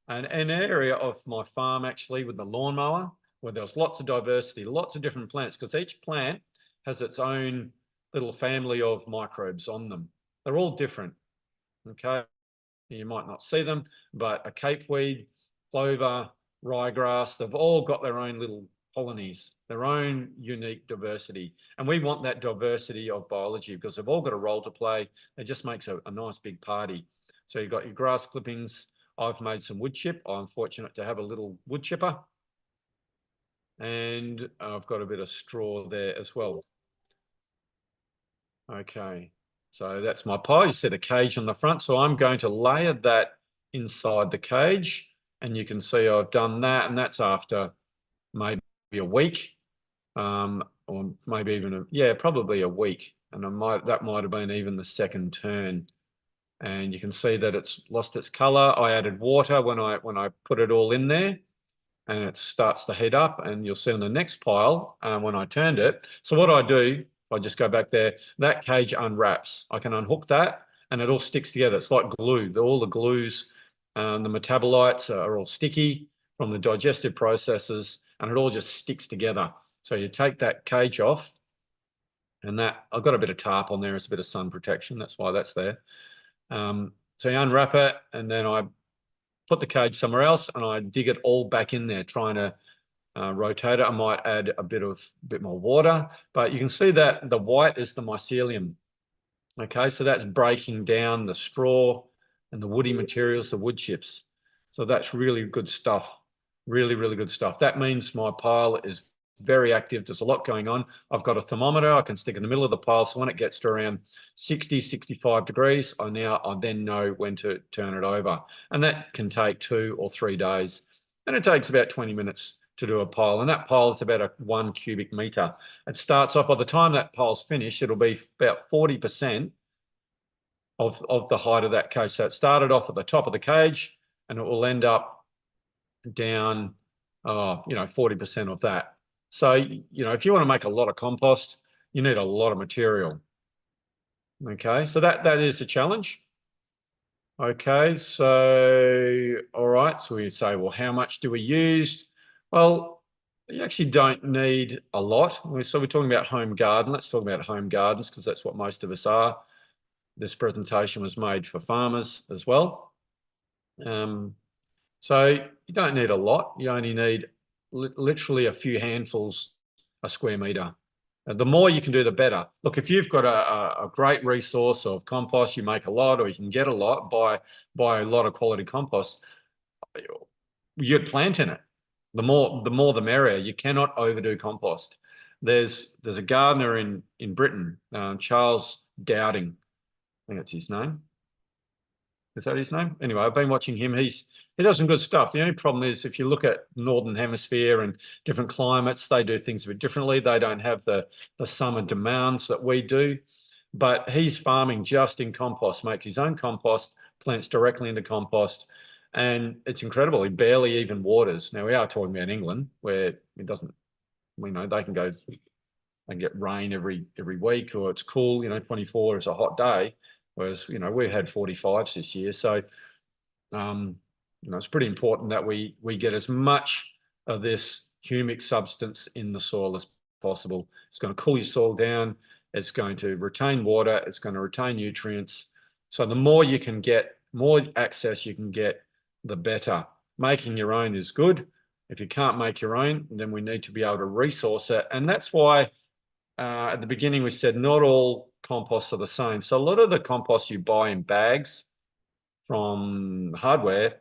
an area of my farm actually with the lawnmower where there's lots of diversity, lots of different plants, because each plant has its own little family of microbes on them. They're all different. Okay, you might not see them, but a capeweed, clover, ryegrass, they've all got their own little colonies, their own unique diversity. And we want that diversity of biology because they've all got a role to play. It just makes a nice big party. So you've got your grass clippings. I've made some wood chip. I'm fortunate to have a little wood chipper. And I've got a bit of straw there as well. Okay, so that's my pile. You see the cage on the front. So I'm going to layer that inside the cage. And you can see I've done that. And that's after maybe a week, or maybe even, probably a week. And that might have been even the second turn. And you can see that it's lost its color. I added water when I put it all in there, and it starts to heat up, and you'll see on the next pile when I turned it. So what I do, I just go back there, that cage unwraps. I can unhook that and it all sticks together. It's like glue. All the glues, the metabolites are all sticky from the digestive processes, and it all just sticks together. So you take that cage off, and that, I've got a bit of tarp on there. It's a bit of sun protection. That's why that's there. So you unwrap it, and then I put the cage somewhere else, and I dig it all back in there, trying to rotate it. I might add a bit more water, but you can see that the white is the mycelium. Okay, so that's breaking down the straw and the woody materials, the wood chips. So that's really good stuff. Really, really good stuff. That means my pile is very active. There's a lot going on. I've got a thermometer I can stick in the middle of the pile. So when it gets to around 60, 65 degrees, I then know when to turn it over. And that can take 2 or 3 days. And it takes about 20 minutes to do a pile. And that pile is about 1 cubic meter. It starts off, by the time that pile's finished, it'll be about 40% of the height of that cage. So it started off at the top of the cage, and it will end up down, 40% of that. So, if you want to make a lot of compost, you need a lot of material. Okay, so that is a challenge. Okay, so, all right, so we say, well, how much do we use? Well, you actually don't need a lot. So we're talking about home garden. Let's talk about home gardens, because that's what most of us are. This presentation was made for farmers as well. So you don't need a lot. You only need literally a few handfuls a square meter. The more you can do, the better. Look, if you've got a great resource of compost, you make a lot, or you can get a lot, buy a lot of quality compost, you'd plant in it. The more the merrier. You cannot overdo compost. There's a gardener in Britain, Charles Dowding, I think that's his name. Is that his name? Anyway, I've been watching him. He does some good stuff. The only problem is, if you look at Northern Hemisphere and different climates, they do things a bit differently. They don't have the summer demands that we do. But he's farming just in compost, makes his own compost, plants directly into compost, and it's incredible. He barely even waters. Now, we are talking about England, where it doesn't, they can go and get rain every week, or it's cool, 24 is a hot day. Whereas, we've had 45s this year. So, it's pretty important that we get as much of this humic substance in the soil as possible. It's going to cool your soil down. It's going to retain water. It's going to retain nutrients. So the more you can get, more access you can get, the better. Making your own is good. If you can't make your own, then we need to be able to resource it. And that's why at the beginning we said not all composts are the same. So a lot of the compost you buy in bags from hardware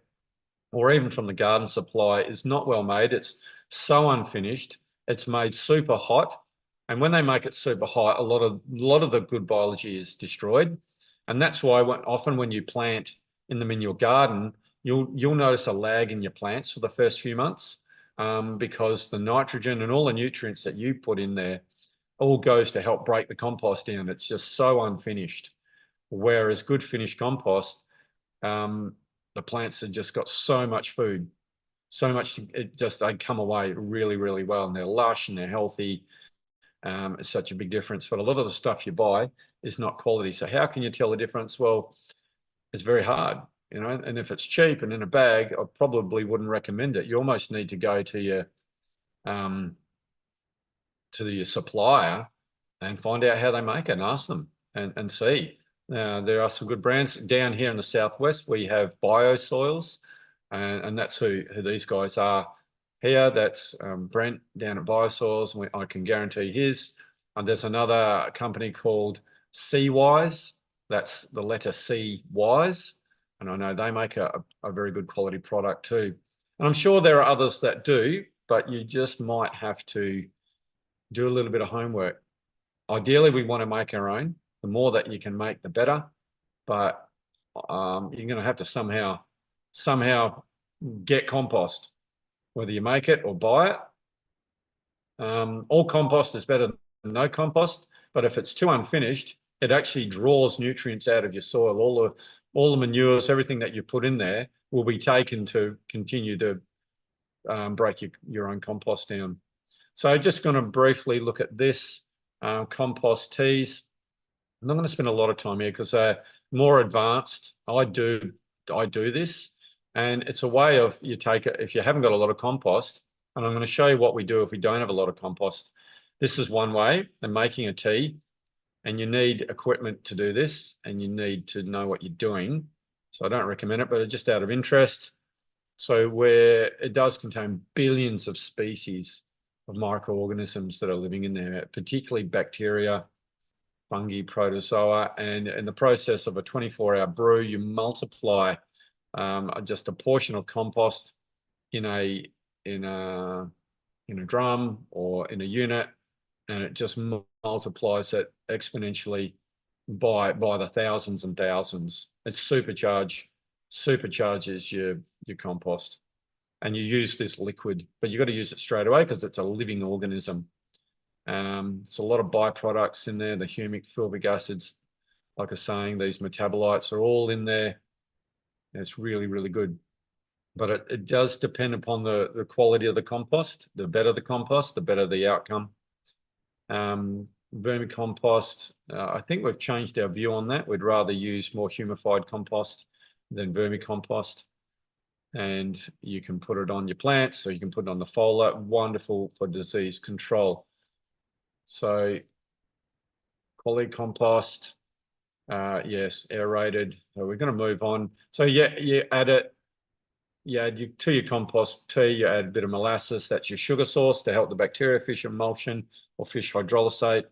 or even from the garden supply is not well made. It's so unfinished. It's made super hot. And when they make it super hot, a lot of the good biology is destroyed. And that's why often when you plant in them in your garden, you'll notice a lag in your plants for the first few months, because the nitrogen and all the nutrients that you put in there all goes to help break the compost down. It's just so unfinished. Whereas good finished compost, the plants have just got so much food, so much, they come away really, really well, and they're lush and they're healthy. It's such a big difference. But a lot of the stuff you buy is not quality. So how can you tell the difference? Well, it's very hard, and if it's cheap and in a bag, I probably wouldn't recommend it. You almost need to go to your supplier and find out how they make it and ask them and see. There are some good brands down here in the southwest. We have Biosoils, and that's who these guys are here. That's Brent down at Biosoils, and I can guarantee his. And there's another company called Seawise. That's the letter C Wise, and I know they make a very good quality product too. And I'm sure there are others that do, but you just might have to do a little bit of homework. Ideally, we want to make our own. The more that you can make, the better. But you're going to have to somehow get compost, whether you make it or buy it. All compost is better than no compost, but if it's too unfinished, it actually draws nutrients out of your soil. All the manures, everything that you put in there will be taken to continue to break your own compost down. So just going to briefly look at this, compost teas. I'm not going to spend a lot of time here because they're more advanced. I do this, and it's a way of, you take it if you haven't got a lot of compost, and I'm going to show you what we do if we don't have a lot of compost. This is one way of making a tea, and you need equipment to do this, and you need to know what you're doing. So I don't recommend it, but just out of interest. So where it does contain billions of species of microorganisms that are living in there, particularly bacteria, fungi, protozoa, and in the process of a 24-hour brew, you multiply just a portion of compost in a drum or in a unit, and it just multiplies it exponentially by the thousands and thousands. It supercharges your compost. And you use this liquid, but you've got to use it straight away because it's a living organism. It's a lot of byproducts in there. The humic, fulvic acids, like I was saying, these metabolites are all in there. And it's really, really good. But it does depend upon the quality of the compost. The better the compost, the better the outcome. Vermicompost, I think we've changed our view on that. We'd rather use more humified compost than vermicompost. And you can put it on your plants, so you can put it on the foliar. Wonderful for disease control. So quality compost, yes, aerated. So we're going to move on. So yeah, you add it. You add to your compost tea, you add a bit of molasses. That's your sugar source to help the bacteria fish emulsion or fish hydrolysate.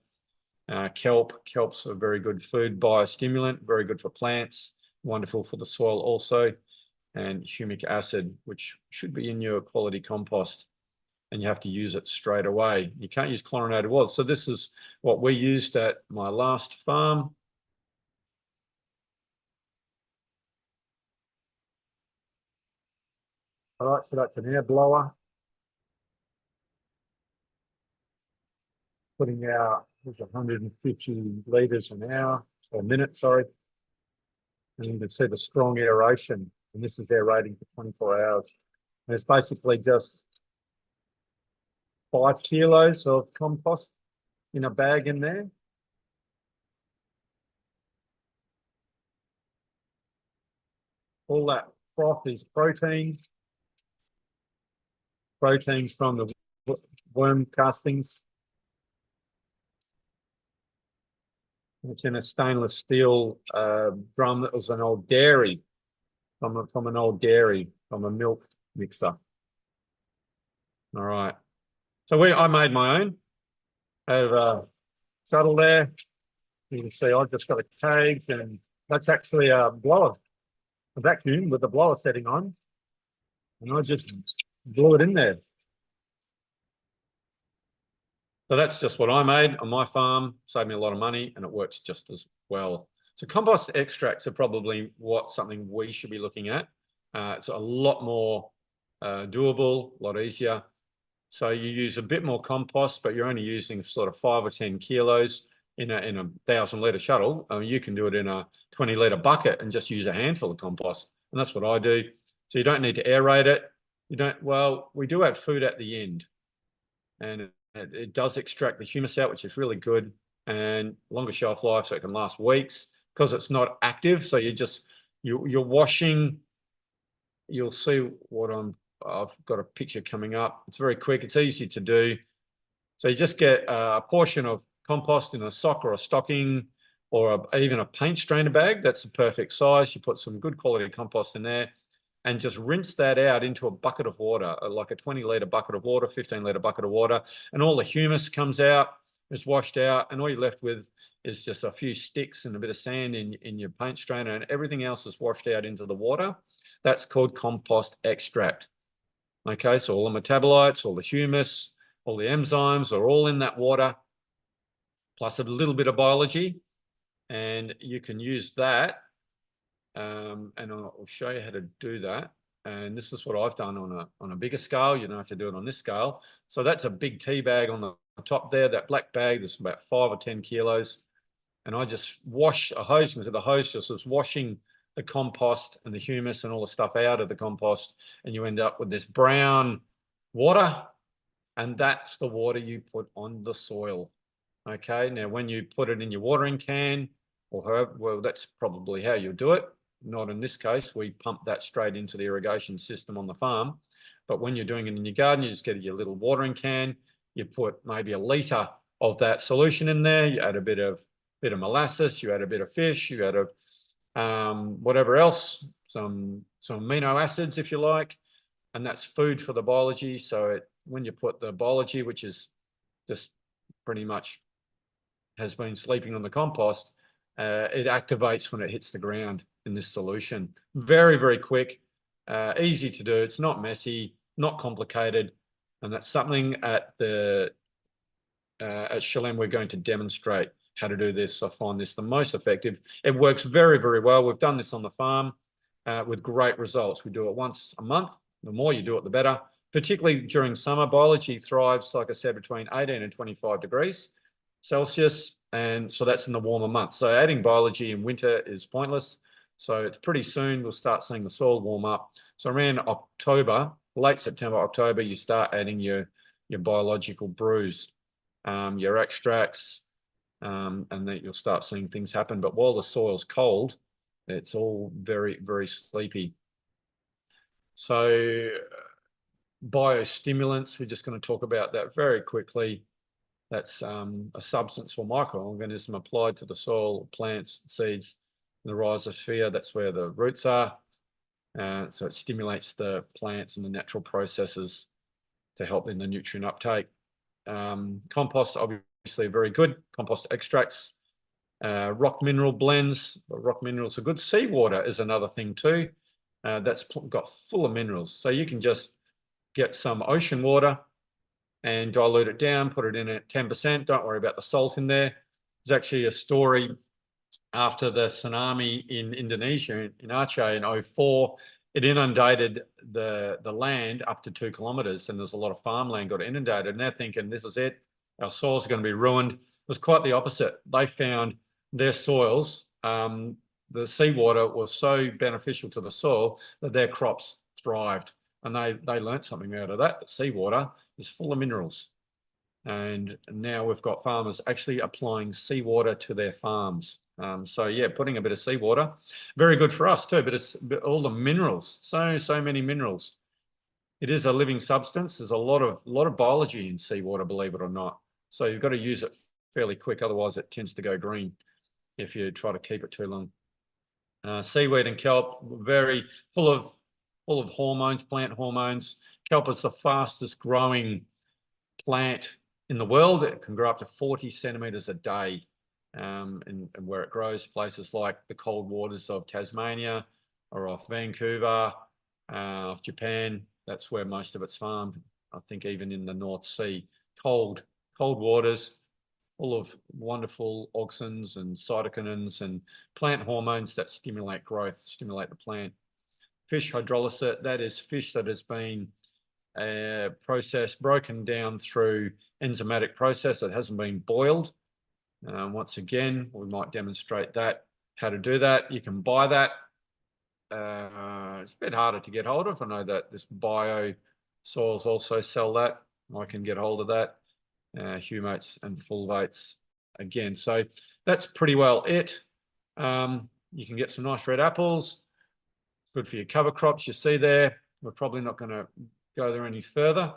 Kelp's a very good food biostimulant, very good for plants, wonderful for the soil also. And humic acid, which should be in your quality compost, and you have to use it straight away. You can't use chlorinated water. So this is what we used at my last farm. All right, so that's an air blower. Putting out 150 litres an hour, or a minute, sorry. And you can see the strong aeration, and this is aerating for 24 hours. And it's basically just 5 kilos of compost in a bag in there. All that froth is proteins from the worm castings. It's in a stainless steel drum that was an old dairy, from an old dairy, from a milk mixer. All right. So I made my own. I have a shuttle there. You can see I've just got a cage, and that's actually a blower, a vacuum with the blower setting on. And I just blew it in there. So that's just what I made on my farm, saved me a lot of money, and it works just as well. So compost extracts are probably something we should be looking at. It's a lot more doable, a lot easier. So you use a bit more compost, but you're only using sort of 5 or 10 kilos in a 1,000-litre shuttle. You can do it in a 20-litre bucket and just use a handful of compost. And that's what I do. So you don't need to aerate it. Well, we do have food at the end, and it does extract the humus out, which is really good, and longer shelf life, so it can last weeks because it's not active. So you're washing. You'll see what I've got a picture coming up. It's very quick. It's easy to do. So you just get a portion of compost in a sock or a stocking, or even a paint strainer bag. That's the perfect size. You put some good quality compost in there, and just rinse that out into a bucket of water, like a 20-litre bucket of water, 15-litre bucket of water, and all the humus comes out, is washed out, and all you're left with is just a few sticks and a bit of sand in your paint strainer, and everything else is washed out into the water. That's called compost extract. Okay, so all the metabolites, all the humus, all the enzymes are all in that water, plus a little bit of biology, and you can use that. And I'll show you how to do that. And this is what I've done on a bigger scale. You don't have to do it on this scale. So that's a big tea bag on the top there. That black bag, there's about 5 or 10 kilos. And I just wash a hose, and so the hose just is washing the compost and the humus and all the stuff out of the compost, and you end up with this brown water, and that's the water you put on the soil. Okay, now when you put it in your watering can, or however, well, that's probably how you do it. Not in this case. We pump that straight into the irrigation system on the farm. But when you're doing it in your garden, you just get your little watering can. You put maybe a litre of that solution in there. You add a bit of molasses. You add a bit of fish. You add whatever else, some amino acids if you like, and that's food for the biology. So when you put the biology, which is just pretty much has been sleeping on the compost, it activates when it hits the ground in this solution. Very, very quick, easy to do. It's not messy, not complicated, and that's something at Shalem we're going to demonstrate how to do this. I find this the most effective. It works very, very well. We've done this on the farm with great results. We do it once a month. The more you do it, the better. Particularly during summer, biology thrives, like I said, between 18 and 25 degrees Celsius. And so that's in the warmer months. So adding biology in winter is pointless. So it's pretty soon we'll start seeing the soil warm up. So around October, late September, October, you start adding your biological brews, your extracts, and then you'll start seeing things happen. But while the soil's cold, it's all very, very sleepy. So biostimulants, we're just going to talk about that very quickly. That's a substance or microorganism applied to the soil, plants, seeds, in the rhizosphere. That's where the roots are. So it stimulates the plants and the natural processes to help in the nutrient uptake. Compost, obviously very good. Compost extracts, rock mineral blends. Rock minerals are good. Seawater is another thing too. That's got full of minerals. So you can just get some ocean water and dilute it down, put it in at 10%. Don't worry about the salt in there. There's actually a story after the tsunami in Indonesia, in Aceh in 2004. It inundated the land up to 2 kilometres, and there's a lot of farmland got inundated, and they're thinking, this is it, our soils are going to be ruined. It was quite the opposite. They found their soils, the seawater was so beneficial to the soil that their crops thrived. And they learnt something out of that. The seawater is full of minerals. And now we've got farmers actually applying seawater to their farms. So yeah, putting a bit of seawater, very good for us too, but all the minerals, so many minerals. It is a living substance. There's a lot of biology in seawater, believe it or not. So you've got to use it fairly quick, otherwise it tends to go green. if you try to keep it too long. Seaweed and kelp, very full of hormones, plant hormones. Kelp is the fastest growing plant in the world. It can grow up to 40 centimeters a day. And where it grows, places like the cold waters of Tasmania or off Vancouver, off Japan. That's where most of it's farmed. I think even in the North Sea, cold waters, full of wonderful auxins and cytokinins and plant hormones that stimulate growth, stimulate the plant. Fish hydrolysis, that is fish that has been processed, broken down through enzymatic process. It hasn't been boiled. Once again, we might demonstrate that, how to do that. You can buy that. It's a bit harder to get hold of. I know that this bio soils also sell that. I can get hold of that. Humates and fulvates again. So that's pretty well it. You can get some nice red apples. Good for your cover crops you see there. We're probably not going to go there any further.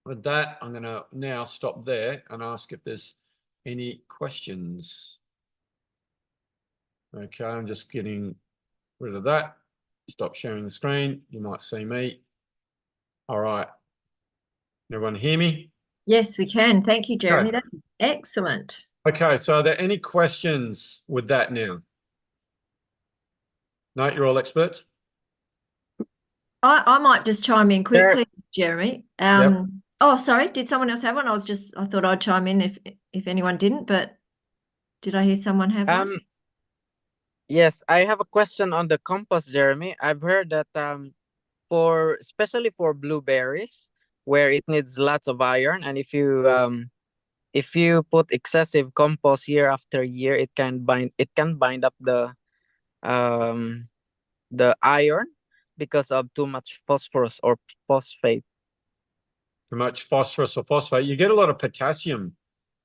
With that, I'm going to now stop there and ask if there's any questions. Okay, I'm just getting rid of that. Stop sharing the screen. You might see me. All right. Everyone hear me? Yes, we can. Thank you, Jeremy. Okay. That's excellent. Okay, so are there any questions with that now? No, you're all experts? I might just chime in quickly, Jeremy. Yep. Oh, sorry. Did someone else have one? I thought I'd chime in if anyone didn't, but did I hear someone have one? Yes, I have a question on the compost, Jeremy. I've heard that especially for blueberries, where it needs lots of iron, and if you put excessive compost year after year, it can bind up the iron because of too much phosphorus or phosphate. Too much phosphorus or phosphate. You get a lot of potassium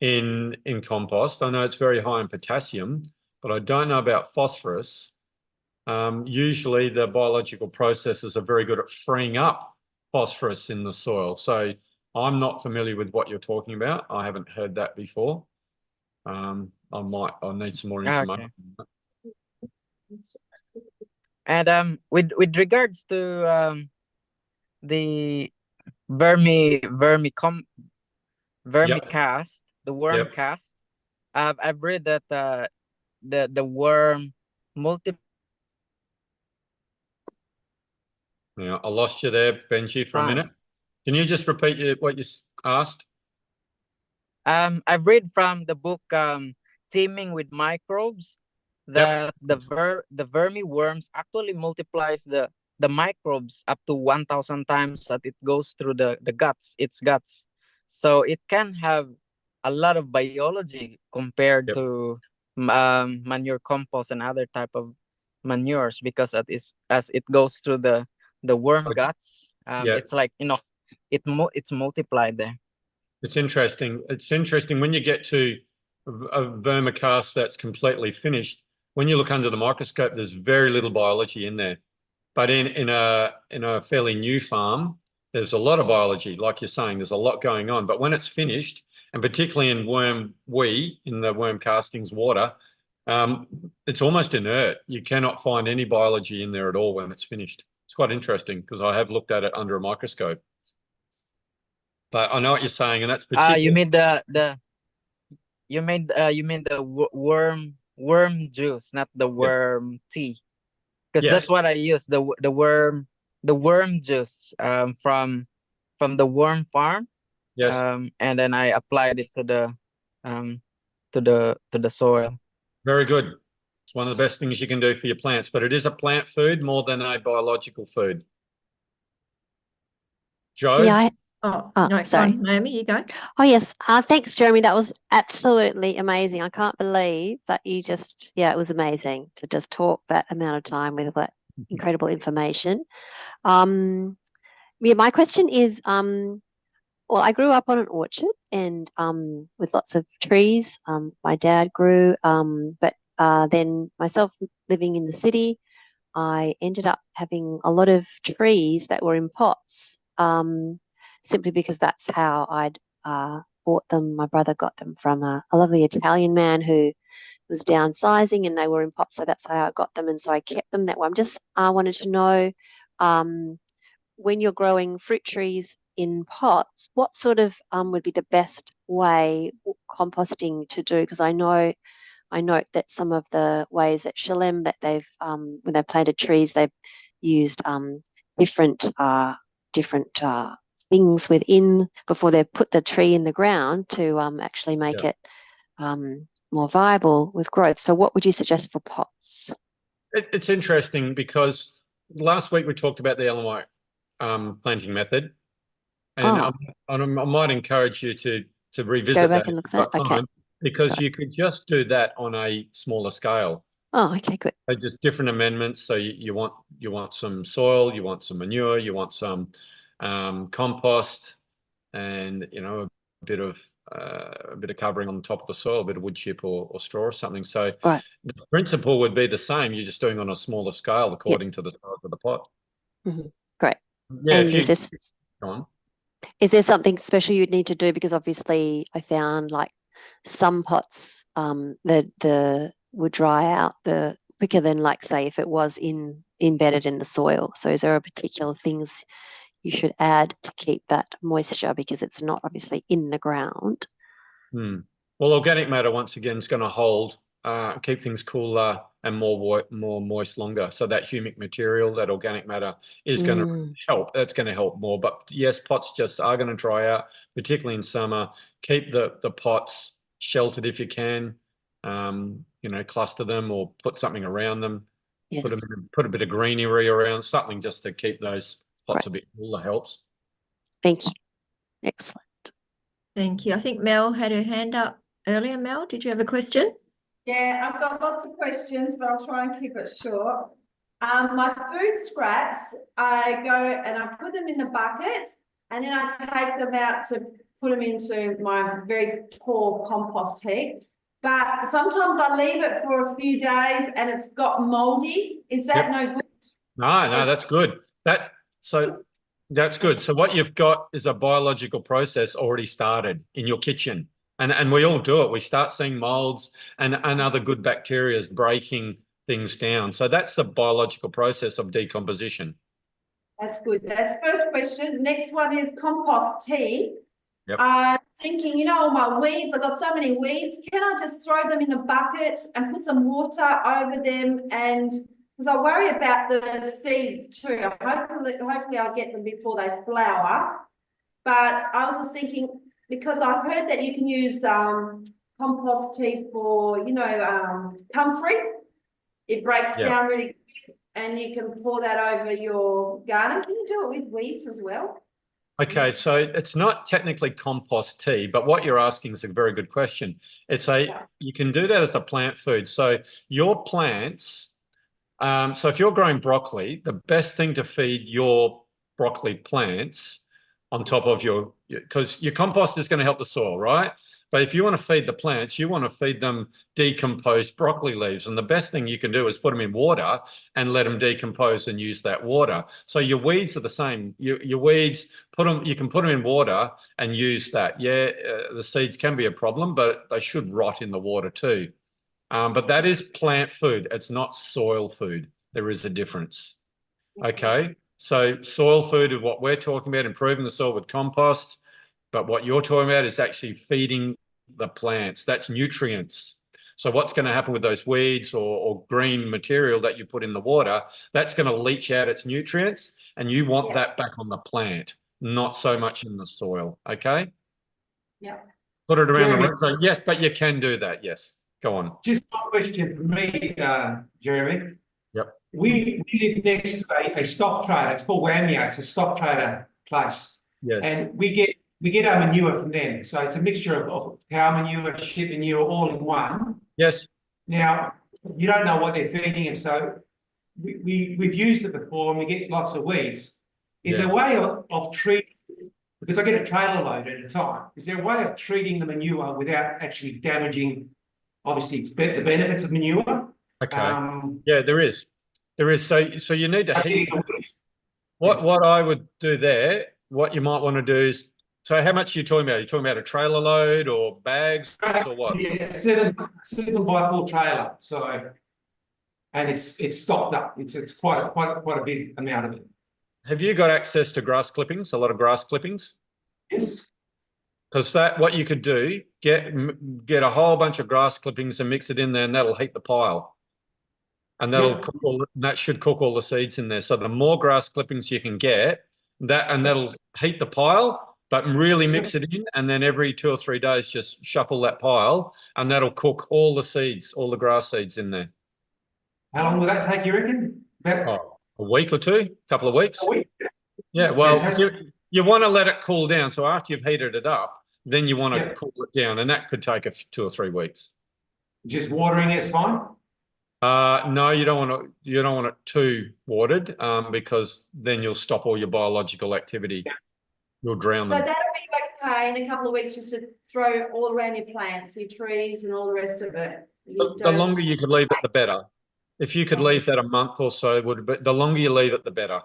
in compost. I know it's very high in potassium, but I don't know about phosphorus. Usually the biological processes are very good at freeing up phosphorus in the soil. So I'm not familiar with what you're talking about. I haven't heard that before. I'll need some more information. Okay. And with regards to the vermicast, the worm Yep. cast, I've read that the worm multi. Yeah, I lost you there, Benji, for a minute. Can you just repeat what you asked? I've read from the book Teeming with Microbes that the vermi worms actually multiplies the microbes up to 1,000 times that it goes through its guts. So it can have a lot of biology compared to manure compost and other type of manures, because as it goes through the worm guts, it's like it's multiplied there. It's interesting. It's interesting when you get to a vermicast that's completely finished. When you look under the microscope, there's very little biology in there. But in a fairly new farm, there's a lot of biology. Like you're saying, there's a lot going on. But when it's finished, and particularly in in the worm castings water, it's almost inert. You cannot find any biology in there at all when it's finished. It's quite interesting because I have looked at it under a microscope. But I know what you're saying, and that's particularly. You mean the worm juice, not the worm tea, because that's what I use, the worm juice from the worm farm. Yes. And then I applied it to the soil. Very good. It's one of the best things you can do for your plants, but it is a plant food more than a biological food. Joe? Yeah. No, sorry. Naomi, you go. Oh, yes. Thanks, Jeremy. That was absolutely amazing. I can't believe that you just, it was amazing to just talk that amount of time with that incredible information. My question is, well, I grew up on an orchard and with lots of trees. My dad grew, but then myself living in the city, I ended up having a lot of trees that were in pots. Simply because that's how I'd bought them. My brother got them from a lovely Italian man who was downsizing and they were in pots, so that's how I got them, and so I kept them that way. I'm just wanted to know, when you're growing fruit trees in pots, what sort of would be the best way composting to do? Because I note that some of the ways at Shalem that they've when they've planted trees, they've used different things within before they put the tree in the ground to actually make it more viable with growth. So what would you suggest for pots? It's interesting because last week we talked about the LMI planting method, and I might encourage you to revisit Go back that and look if you've at that. got Okay. time, because Sorry. you could just do that on a smaller scale. Oh, okay, good. So just different amendments. So you want some soil, you want some manure, you want some compost, and a bit of covering on the top of the soil, a bit of wood chip or straw or something. So Right. the principle would be the same. You're just doing on a smaller scale according to the size of the pot. Great. Yeah, And if you go on. is there something special you'd need to do? Because obviously I found like some pots the would dry out the quicker than, like, say, if it was embedded in the soil. So is there a particular things you should add to keep that moisture, because it's not obviously in the ground? Well, organic matter once again is going to hold, keep things cooler and more moist longer. So that humic material, that organic matter, is going to help. That's going to help more. But yes, pots just are going to dry out, particularly in summer. Keep the pots sheltered if you can. Cluster them or put something around them. Yes. Put a bit of greenery around, something just to keep those pots Great. a bit cooler helps. Thank you. Excellent. Thank you. I think Mel had her hand up earlier. Mel, did you have a question? Yeah, I've got lots of questions, but I'll try and keep it short. My food scraps, I go and I put them in the bucket, and then I take them out to put them into my very poor compost heap. But sometimes I leave it for a few days and it's got moldy. Is that no good? No, that's good. That's good. So what you've got is a biological process already started in your kitchen. And we all do it. We start seeing molds and other good bacteria breaking things down. So that's the biological process of decomposition. That's good. That's first question. Next one is compost tea. Yep. Thinking, all my weeds, I've got so many weeds. Can I just throw them in the bucket and put some water over them? And because I worry about the seeds too. Hopefully I'll get them before they flower. But I was just thinking, because I've heard that you can use compost tea for, comfrey. It breaks down really quick, and you can pour that over your garden. Can you do it with weeds as well? Okay, so it's not technically compost tea, but what you're asking is a very good question. You can do that as a plant food. So your plants, so if you're growing broccoli, the best thing to feed your broccoli plants on top of because your compost is going to help the soil, right? But if you want to feed the plants, you want to feed them decomposed broccoli leaves. And the best thing you can do is put them in water and let them decompose and use that water. So your weeds are the same. Your weeds, you can put them in water and use that. Yeah, the seeds can be a problem, but they should rot in the water too. But that is plant food. It's not soil food. There is a difference. Okay. So soil food is what we're talking about, improving the soil with compost. But what you're talking about is actually feeding the plants. That's nutrients. So what's going to happen with those weeds or green material that you put in the water, that's going to leach out its nutrients, and you want that back on the plant, not so much in the soil. Okay? Yeah. Put it around Jeremy, the room. So yes, but you can do that. Yes. Go on. just one question for me, Jeremy. Yep. We live next to a stock trader. It's called Wamia. It's a stock trader place. Yes. And we get our manure from them. So it's a mixture of cow manure, sheep manure, all in one. Yes. Now, you don't know what they're feeding them. So we've used it before and we get lots of weeds. Is there a way of treating, because I get a trailer load at a time, is there a way of treating the manure without actually damaging, obviously, the benefits of manure? Okay. Yeah, there is. There is. So you need to heat. What I would do there, what you might want to do is So how much are you talking about? Are you talking about a trailer load or bags or what? Yeah, 7x4 trailer. So, and it's stocked up. It's quite a big amount of it. Have you got access to grass clippings? A lot of grass clippings? Yes. Because what you could do, get a whole bunch of grass clippings and mix it in there, and that'll heat the pile. And that should cook all the seeds in there. So the more grass clippings you can get, that'll heat the pile, but really mix it in, and then every 2 or 3 days just shuffle that pile, and that'll cook all the seeds, all the grass seeds in there. How long will that take, you reckon? About a week or two, couple of weeks. a week. Yeah, well, Fantastic. you want to let it cool down. So after you've heated it up, then you want to Yeah. cool it down, and that could take 2 or 3 weeks. Just watering it's fine. No, you don't want it too watered, because then you'll stop all your biological activity. You'll drown So them. that'll be okay in a couple of weeks, just to throw all around your plants, your trees and all the rest of it. The longer you could leave it, the better. If you could leave that a month or so, the longer you leave it, the better.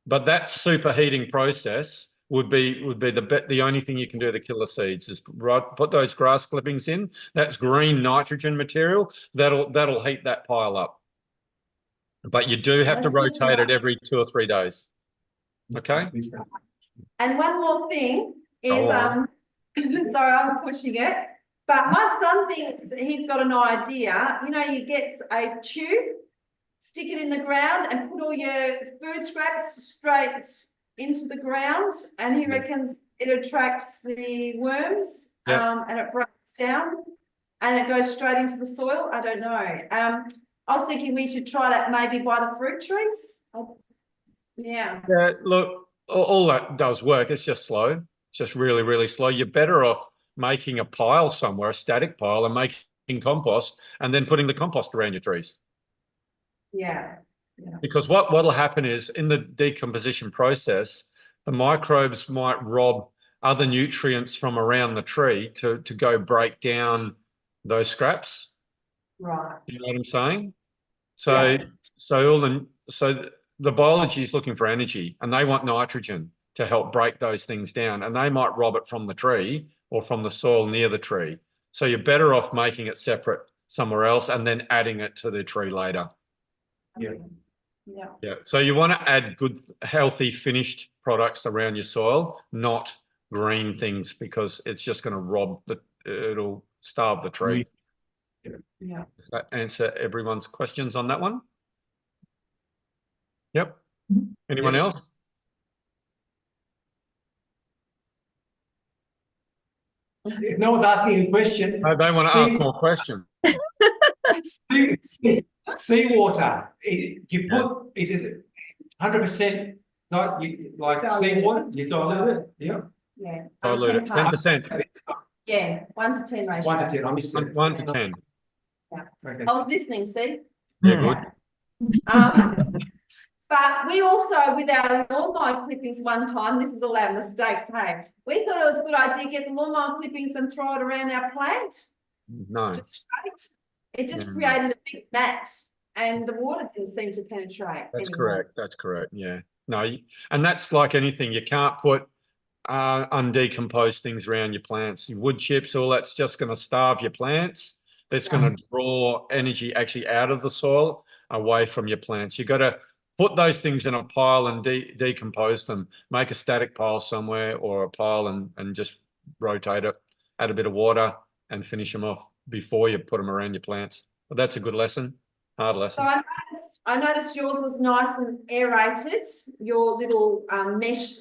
But that superheating process would be the only thing you can do to kill the seeds is put those grass clippings in. That's green nitrogen material. That'll heat that pile up. But you do have to That's good to rotate it know. every 2 or 3 days. Okay. And one more thing is, Go on. sorry, I'm pushing it, but my son thinks he's got an idea. You know, you get a tube, stick it in the ground and put all your food scraps straight into the ground, and he reckons it attracts the worms, and it breaks down and it goes straight into the soil. I don't know. I was thinking we should try that maybe by the fruit trees. Yeah. Yeah, look, all that does work. It's just slow. It's just really, really slow. You're better off making a pile somewhere, a static pile, and making compost, and then putting the compost around your trees. Yeah. Because what'll happen is in the decomposition process, the microbes might rob other nutrients from around the tree to go break down those scraps. Right. You know what I'm saying? So the biology is looking for energy, and they want nitrogen to help break those things down, and they might rob it from the tree or from the soil near the tree. So you're better off making it separate somewhere else and then adding it to the tree later. Yeah. Yeah. So you want to add good, healthy, finished products around your soil, not green things, because it's just going to it'll starve the tree. Yeah. Does that answer everyone's questions on that one? Yep. Anyone else? If no one's asking a question, Oh, they want to ask more questions. Seawater. You put it is 100% not like seawater. You dilute it. Yeah. Yeah. Dilute it. 10%. Yeah, 1 to 10 ratio. 1 to 10. I missed it. 1 to 10. Okay. I was listening, see? Yeah, good. But we also, with our lawnmower clippings one time, this is all our mistakes, hey, we thought it was a good idea to get the lawnmower clippings and throw it around our plant. No. Just straight. It just Yeah. created a big mat, and the water didn't seem to penetrate. That's anymore. correct. That's correct. Yeah. No, and that's like anything. You can't put undecomposed things around your plants. Your wood chips, all that's just going to starve your plants. That's going to draw energy actually out of the soil away from your plants. You've got to put those things in a pile and decompose them. Make a static pile somewhere or a pile and just rotate it, add a bit of water and finish them off before you put them around your plants. But that's a good lesson, hard lesson. So I noticed yours was nice and aerated, your little mesh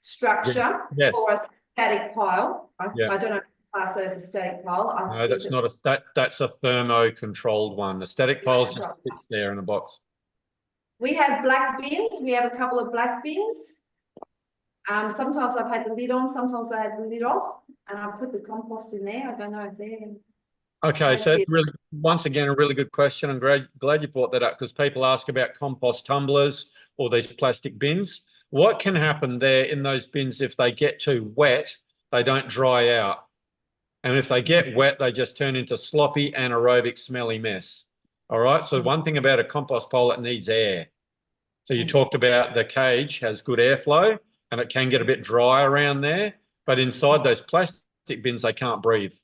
structure Yes. for a static pile. I Yeah. don't know if class that as a static pile. No, that's not that's a thermo-controlled one. The static piles just sits there in a box. We have black bins. We have a couple of black bins. Sometimes I've had the lid on, sometimes I had the lid off, and I put the compost in there. I don't know if they're... Okay, so it's really, once again, a really good question. I'm glad you brought that up, because people ask about compost tumblers or these plastic bins. What can happen there in those bins if they get too wet, they don't dry out. And if they get wet, they just turn into sloppy, anaerobic, smelly mess. All right, so one thing about a compost pile, it needs air. So you talked about the cage has good airflow and it can get a bit dry around there. But inside those plastic bins, they can't breathe.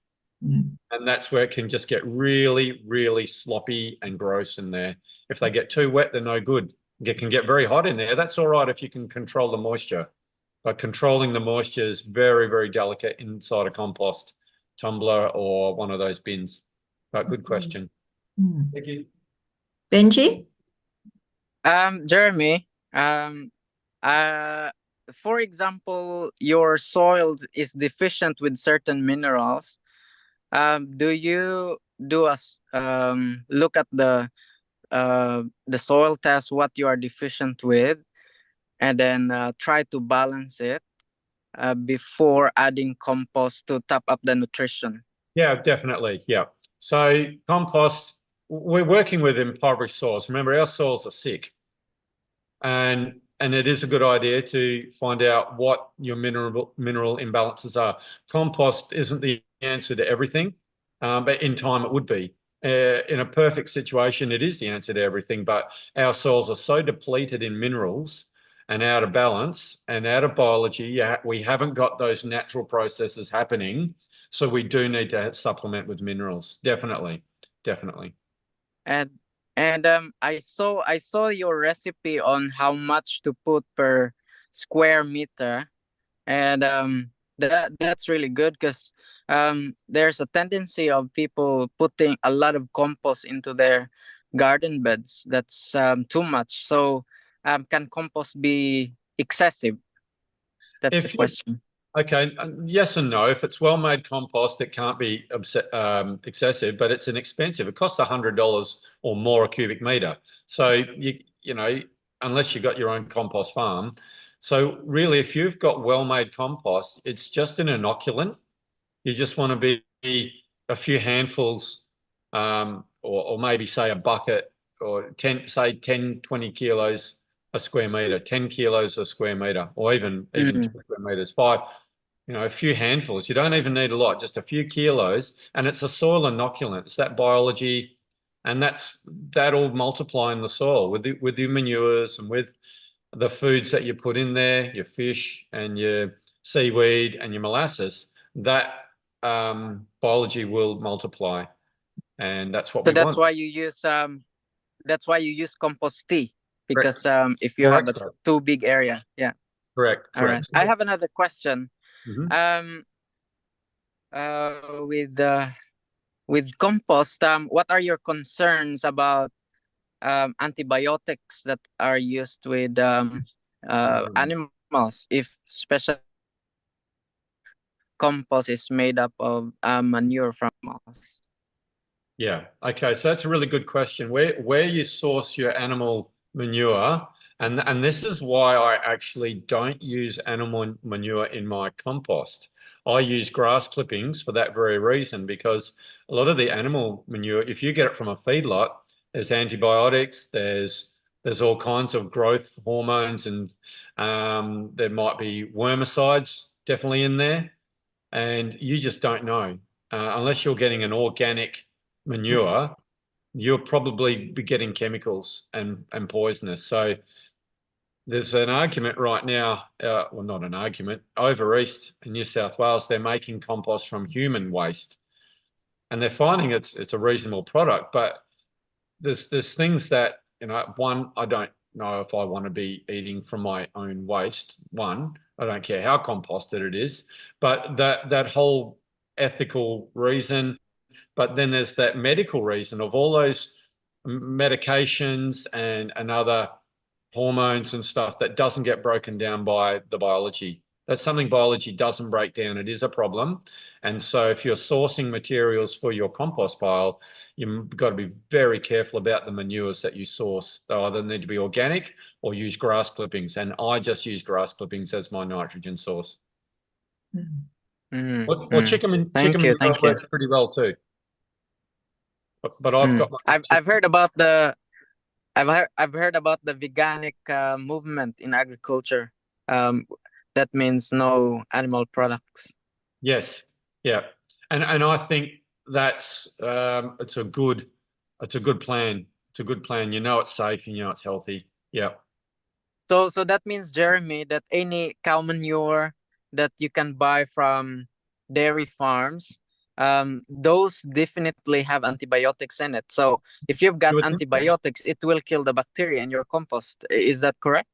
Mm. And that's where it can just get really, really sloppy and gross in there. If they get too wet, they're no good. It can get very hot in there. That's all right if you can control the moisture. But controlling the moisture is very, very delicate inside a compost tumbler or one of those bins. But good question. Mm. Thank you. Benji? Jeremy, for example, your soil is deficient with certain minerals. Do you look at the soil test what you are deficient with, and then try to balance it before adding compost to top up the nutrition? Yeah, definitely. Yeah. So compost, we're working with impoverished soils. Remember, our soils are sick. And it is a good idea to find out what your mineral imbalances are. Compost isn't the answer to everything, but in time it would be. In a perfect situation, it is the answer to everything, but our soils are so depleted in minerals and out of balance and out of biology, we haven't got those natural processes happening. So we do need to supplement with minerals. Definitely. Definitely. And I saw your recipe on how much to put per square meter, and that's really good because there's a tendency of people putting a lot of compost into their garden beds. That's too much. So can compost be excessive? That's the If you question. Okay, yes and no. If it's well-made compost, it can't be excessive, but it's inexpensive. It costs $100 or more a cubic meter. So you know, unless you've got your own compost farm. So really, if you've got well-made compost, it's just an inoculant. You just want to be a few handfuls, or maybe say a bucket, or 10, say 10, 20 kilos a square meter, 10 kilos a square meter, or even 2 square meters, five, a few handfuls. You don't even need a lot, just a few kilos. And it's a soil inoculant. It's that biology, and that'll multiply in the soil with the manures and with the foods that you put in there, your fish and your seaweed and your molasses. That biology will multiply, and that's what So we want. that's why you use compost tea, Correct. because if you have a Correct. too big area. Yeah. Correct. All right. I have another question. Mhm. With compost, what are your concerns about antibiotics that are used with animals, if special compost is made up of manure from animals? Yeah. Okay. So that's a really good question. Where you source your animal manure, and this is why I actually don't use animal manure in my compost. I use grass clippings for that very reason, because a lot of the animal manure, if you get it from a feedlot, there's antibiotics, there's all kinds of growth hormones, and there might be wormicides definitely in there, and you just don't know. Unless you're getting an organic manure, you'll probably be getting chemicals and poisonous. So there's an argument right now, well, not an argument, over east in New South Wales, they're making compost from human waste, and they're finding it's a reasonable product, but there's things that, one, I don't know if I want to be eating from my own waste. One, I don't care how composted it is, but that whole ethical reason. But then there's that medical reason of all those medications and other hormones and stuff that doesn't get broken down by the biology. That's something biology doesn't break down. It is a problem. And so if you're sourcing materials for your compost pile, you've got to be very careful about the manures that you source. They either need to be organic or use grass clippings. And I just use grass clippings as my nitrogen source. Or chicken manure Thank you. works pretty well too. But I've got I've heard about the I've heard about the veganic movement in agriculture. That means no animal products. Yes, yeah, and I think that's it's a good plan. It's a good plan. It's safe and it's healthy. Yeah. So that means, Jeremy, that any cow manure that you can buy from dairy farms, those definitely have antibiotics in it. So if you've got You would think so. antibiotics, it will kill the bacteria in your compost. Is that correct?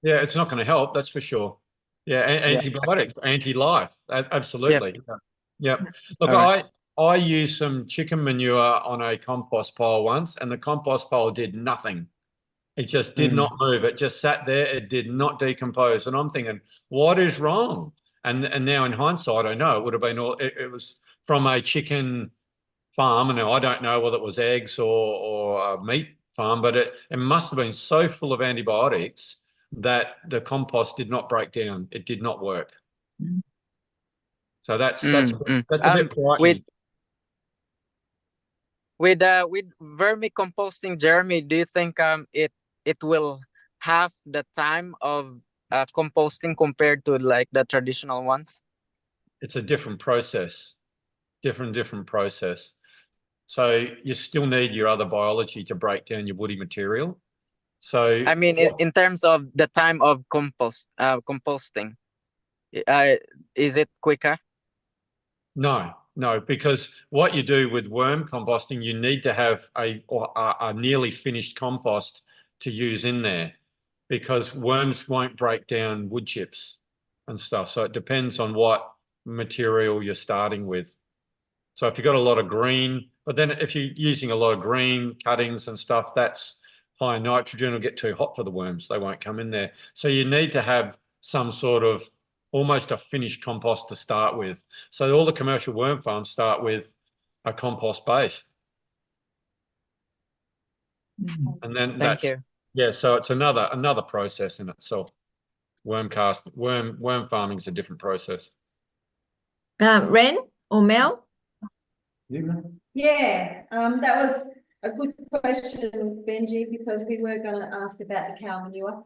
Yeah, it's not going to help, that's for sure. Yeah, Yeah. antibiotics, anti-life, absolutely. Yeah. Look, All right. I used some chicken manure on a compost pile once, and the compost pile did nothing. It just did not move. It just sat there. It did not decompose. And I'm thinking, what is wrong? And now in hindsight, I know it would have been all. It was from a chicken farm, and I don't know whether it was eggs or a meat farm, but it must have been so full of antibiotics that the compost did not break down. It did not work. So that's a bit frightening. With vermicomposting, Jeremy, do you think it will have the time of composting compared to like the traditional ones? It's a different process, different process. So you still need your other biology to break down your woody material. So I mean, in terms of the time of composting, is it quicker? no, because what you do with worm composting, you need to have a nearly finished compost to use in there, because worms won't break down wood chips and stuff. So it depends on what material you're starting with. So if you've got a lot of green, but then if you're using a lot of green cuttings and stuff, that's high nitrogen. It'll get too hot for the worms. They won't come in there. So you need to have some sort of almost a finished compost to start with. So all the commercial worm farms start with a compost base. And then Thank you. yeah, so it's another process in itself. Worm farming is a different process. Ren or Mel? Yeah, that was a good question, Benji, because we were going to ask about the cow manure.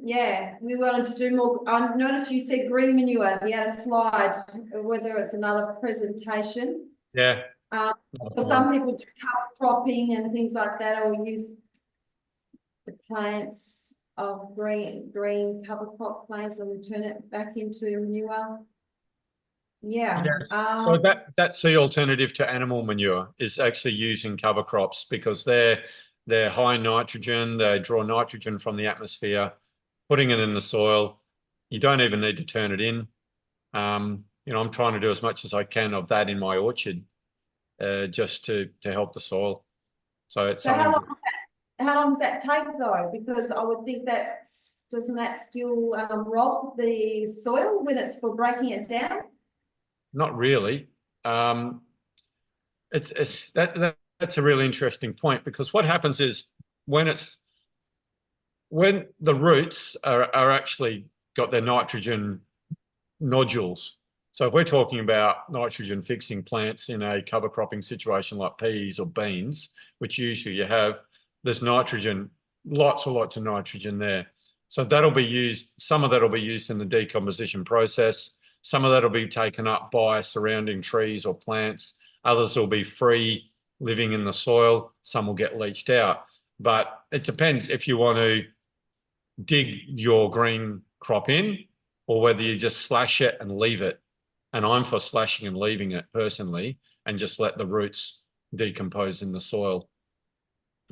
Yeah, we wanted to do more. I noticed you said green manure. You had a slide, whether it's another presentation. Yeah. But some people do cover cropping and things like that, or use the plants of green cover crop plants and turn it back into manure. Yeah. Yes. So that's the alternative to animal manure, is actually using cover crops, because they're high nitrogen. They draw nitrogen from the atmosphere, putting it in the soil. You don't even need to turn it in. You know, I'm trying to do as much as I can of that in my orchard, just to help the soil. So it's So how long does that take though? Because I would think that doesn't that still rob the soil when it's for breaking it down? Not really. That's a really interesting point, because what happens is when the roots are actually got their nitrogen nodules. So if we're talking about nitrogen fixing plants in a cover cropping situation like peas or beans, which usually you have, there's nitrogen, lots of nitrogen there. So that'll be used, some of that will be used in the decomposition process. Some of that will be taken up by surrounding trees or plants. Others will be free living in the soil. Some will get leached out. But it depends if you want to dig your green crop in, or whether you just slash it and leave it. And I'm for slashing and leaving it personally, and just let the roots decompose in the soil.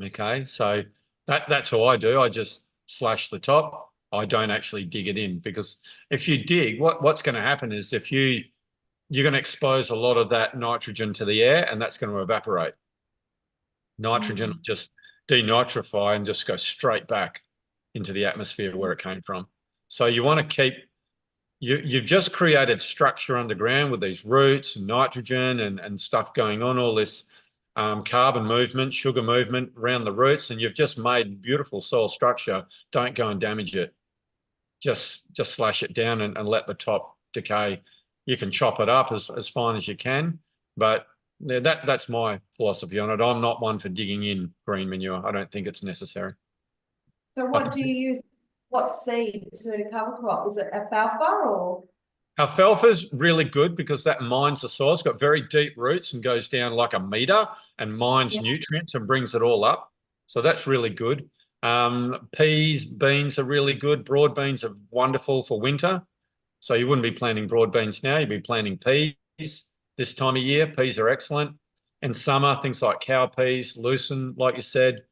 Okay, so that's what I do. I just slash the top. I don't actually dig it in, because if you dig, what's going to happen is you're going to expose a lot of that nitrogen to the air, and that's going to evaporate. Nitrogen will just denitrify and just go straight back into the atmosphere where it came from. So you want to keep, you've just created structure underground with these roots and nitrogen and stuff going on, all this carbon movement, sugar movement around the roots, and you've just made beautiful soil structure. Don't go and damage it. Just slash it down and let the top decay. You can chop it up as fine as you can, but that's my philosophy on it. I'm not one for digging in green manure. I don't think it's necessary. So what do you use? What seed to cover crop? Is it alfalfa or? Alfalfa's really good because that mines the soil. It's got very deep roots and goes down like a meter and mines nutrients and brings it all up. So that's really good. Peas, beans are really good. Broad beans are wonderful for winter. So you wouldn't be planting broad beans now, you'd be planting peas this time of year. Peas are excellent. In summer, things like cowpeas, lucerne, like you said.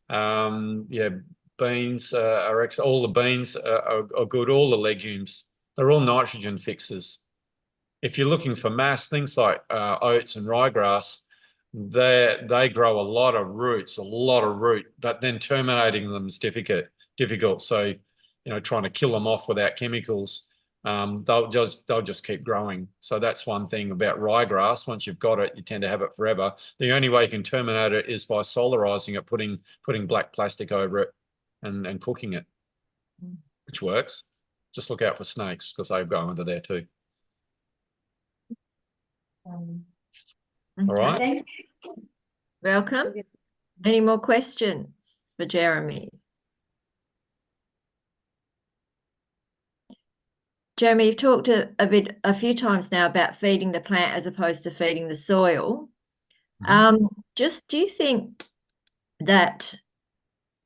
Yeah, beans are excellent. All the beans are good, all the legumes. They're all nitrogen fixers. If you're looking for mass, things like oats and ryegrass, they grow a lot of root, but then terminating them is difficult. So, trying to kill them off without chemicals, they'll just keep growing. So that's one thing about ryegrass. Once you've got it, you tend to have it forever. The only way you can terminate it is by solarizing it, putting black plastic over it and cooking it, which works. Just look out for snakes because they go under there too. All right. Thank Welcome. Any more questions for Jeremy? Jeremy, you've talked a few times now about feeding the plant as opposed to feeding the soil. Just do you think that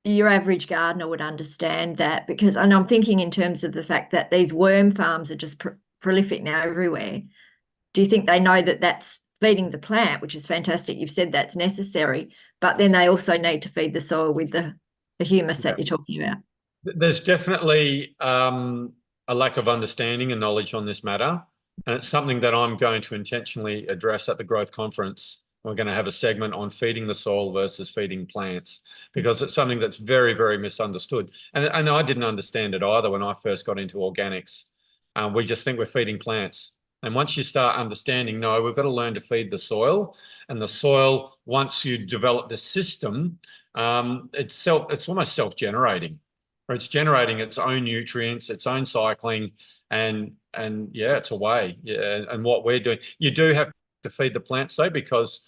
your average gardener would understand that? Because I'm thinking in terms of the fact that these worm farms are just prolific now everywhere. Do you think they know that that's feeding the plant, which is fantastic? You've said that's necessary, but then they also need to feed the soil with the humus that you're talking about. There's definitely a lack of understanding and knowledge on this matter. And it's something that I'm going to intentionally address at the Growth Conference. We're going to have a segment on feeding the soil versus feeding plants, because it's something that's very, very misunderstood. And I didn't understand it either when I first got into organics. We just think we're feeding plants. And once you start understanding, no, we've got to learn to feed the soil. And the soil, once you develop the system, it's almost self-generating. It's generating its own nutrients, its own cycling, and yeah, it's away. Yeah, and what we're doing, you do have to feed the plants though, because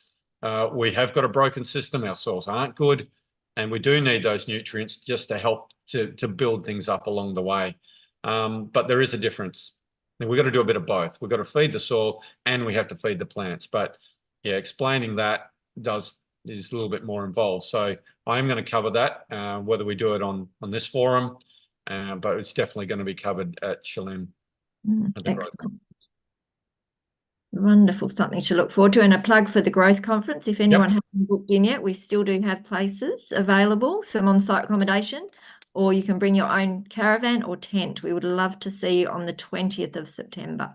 we have got a broken system. Our soils aren't good, and we do need those nutrients just to help to build things up along the way. But there is a difference. And we've got to do a bit of both. We've got to feed the soil and we have to feed the plants. But yeah, explaining that is a little bit more involved. So I am going to cover that, whether we do it on this forum, but it's definitely going to be covered at Shalem. Excellent. Wonderful, something to look forward to. And a plug for the Growth Conference. If anyone hasn't booked in yet, we still do have places available, some on-site accommodation, or you can bring your own caravan or tent. We would love to see you on the 20th of September.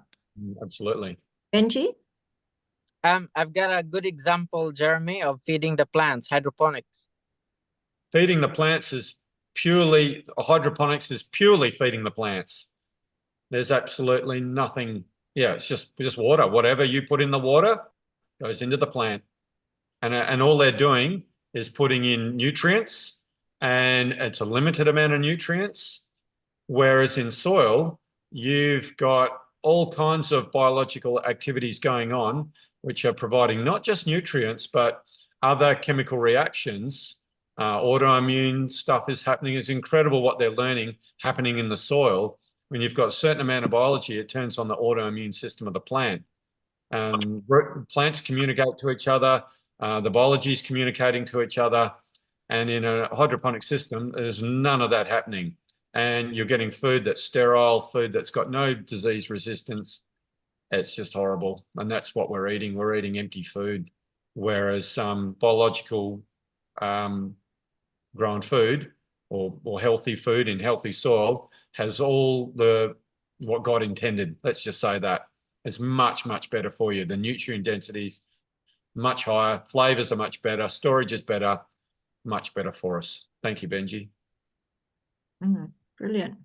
Absolutely. Benji? I've got a good example, Jeremy, of feeding the plants, hydroponics. Feeding the plants is hydroponics is purely feeding the plants. There's absolutely nothing. Yeah, it's just water. Whatever you put in the water goes into the plant. And all they're doing is putting in nutrients, and it's a limited amount of nutrients. Whereas in soil, you've got all kinds of biological activities going on, which are providing not just nutrients, but other chemical reactions. Autoimmune stuff is happening. It's incredible what they're learning happening in the soil. When you've got a certain amount of biology, it turns on the autoimmune system of the plant. Plants communicate to each other. The biology is communicating to each other. And in a hydroponic system, there's none of that happening. And you're getting food that's sterile, food that's got no disease resistance. It's just horrible. And that's what we're eating. We're eating empty food. Whereas biological grown food or healthy food in healthy soil has all what God intended. Let's just say that. It's much, much better for you. The nutrient densities much higher. Flavors are much better. Storage is better. Much better for us. Thank you, Benji. Brilliant.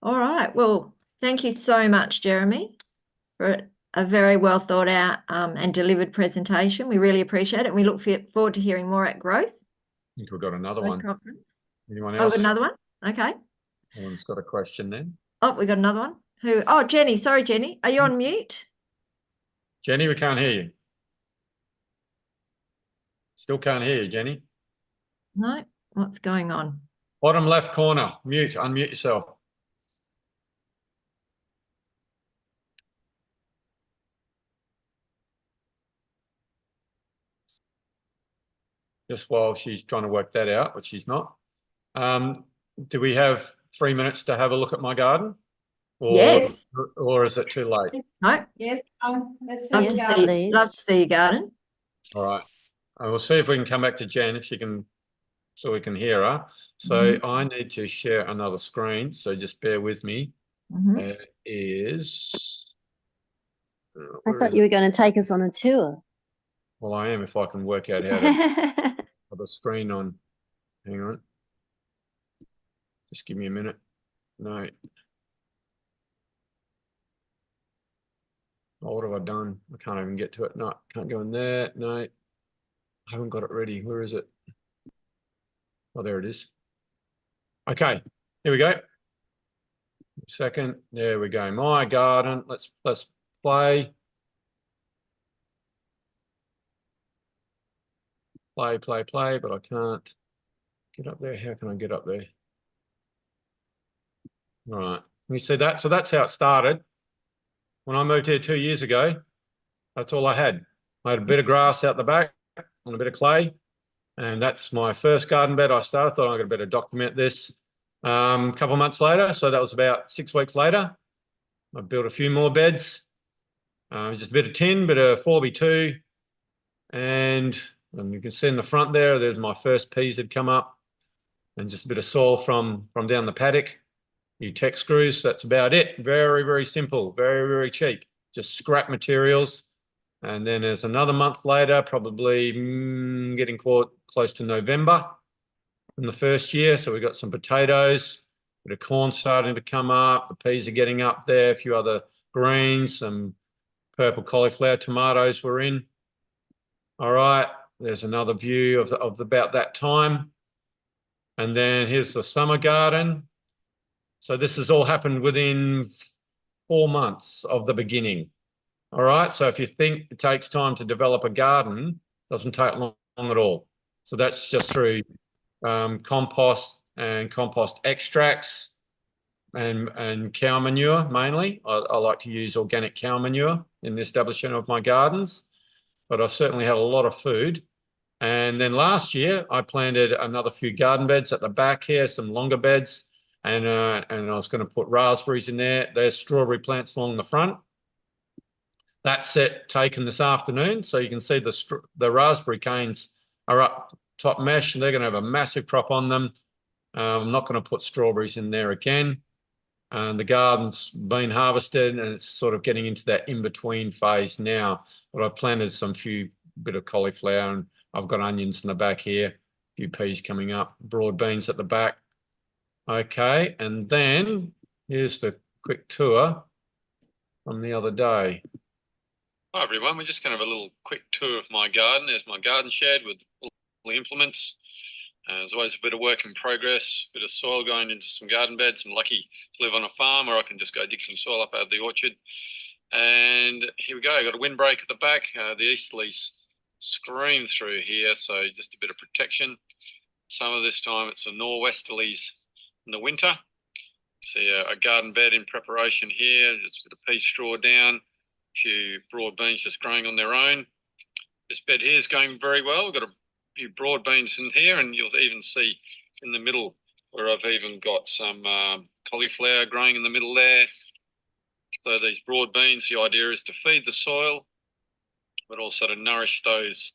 All right. Well, thank you so much, Jeremy, for a very well thought out and delivered presentation. We really appreciate it. We look forward to hearing more at Growth. I think we've got another Growth one. Conference. Anyone Oh, else? we've got another one? Okay. Someone's got a question then. Oh, we got another one. Who? Oh, Jenny. Sorry, Jenny. Are you on mute? Jenny, we can't hear you. Still can't hear you, Jenny. No. What's going on? Bottom left corner, mute, unmute yourself. Just while she's trying to work that out, but she's not. Do we have 3 minutes to have a look at my garden? Yes. Or is it too late? No, Yes, let's see love the to Yes, garden. see, love to please. see your garden. All right. I will see if we can come back to Jen, if she can, so we can hear her. So Mhm. I need to share another screen, so just bear with me. Mhm. It is. I where thought is you it? were going to take us on a tour. Well, I am, if I can work out how to have a screen on. Hang on. Just give me a minute. No. Oh, what have I done? I can't even get to it. No, can't go in there. No, I haven't got it ready. Where is it? Oh, there it is. Okay, here we go. Second, there we go. My garden. Let's play. Play, but I can't get up there. How can I get up there? All right. We see that. So that's how it started. When I moved here 2 years ago, that's all I had. I had a bit of grass out the back and a bit of clay. And that's my first garden bed I started. Thought I got better document this. A couple of months later, so that was about 6 weeks later, I built a few more beds. Just a bit of tin, bit of 4x2. And you can see in the front there's my first peas had come up. And just a bit of soil from down the paddock. You tech screws, that's about it. Very, very simple, very, very cheap. Just scrap materials. And then there's another month later, probably getting close to November in the first year. So we got some potatoes, a bit of corn starting to come up. The peas are getting up there, a few other greens, some purple cauliflower, tomatoes were in. All right, there's another view of about that time. And then here's the summer garden. So this has all happened within 4 months of the beginning. All right. So if you think it takes time to develop a garden, it doesn't take long at all. So that's just through compost and compost extracts and cow manure mainly. I like to use organic cow manure in the establishment of my gardens, but I've certainly had a lot of food. And then last year, I planted another few garden beds at the back here, some longer beds, and I was going to put raspberries in there. There's strawberry plants along the front. That's set taken this afternoon, so you can see the raspberry canes are up top mesh, and they're going to have a massive crop on them. I'm not going to put strawberries in there again. And the garden's been harvested, and it's sort of getting into that in-between phase now. But I've planted some few bit of cauliflower, and I've got onions in the back here, a few peas coming up, broad beans at the back. Okay, and then here's the quick tour from the other day. Hi everyone, we're just going to have a little quick tour of my garden. There's my garden shed with all the implements. There's always a bit of work in progress, a bit of soil going into some garden beds. I'm lucky to live on a farm where I can just go dig some soil up out of the orchard. And here we go, I've got a windbreak at the back. The easterlies scream through here, so just a bit of protection. Some of this time it's the norwesterlies in the winter. See a garden bed in preparation here, just a bit of pea straw down, a few broad beans just growing on their own. This bed here is going very well. We've got a few broad beans in here, and you'll even see in the middle where I've even got some cauliflower growing in the middle there. So these broad beans, the idea is to feed the soil, but also to nourish those.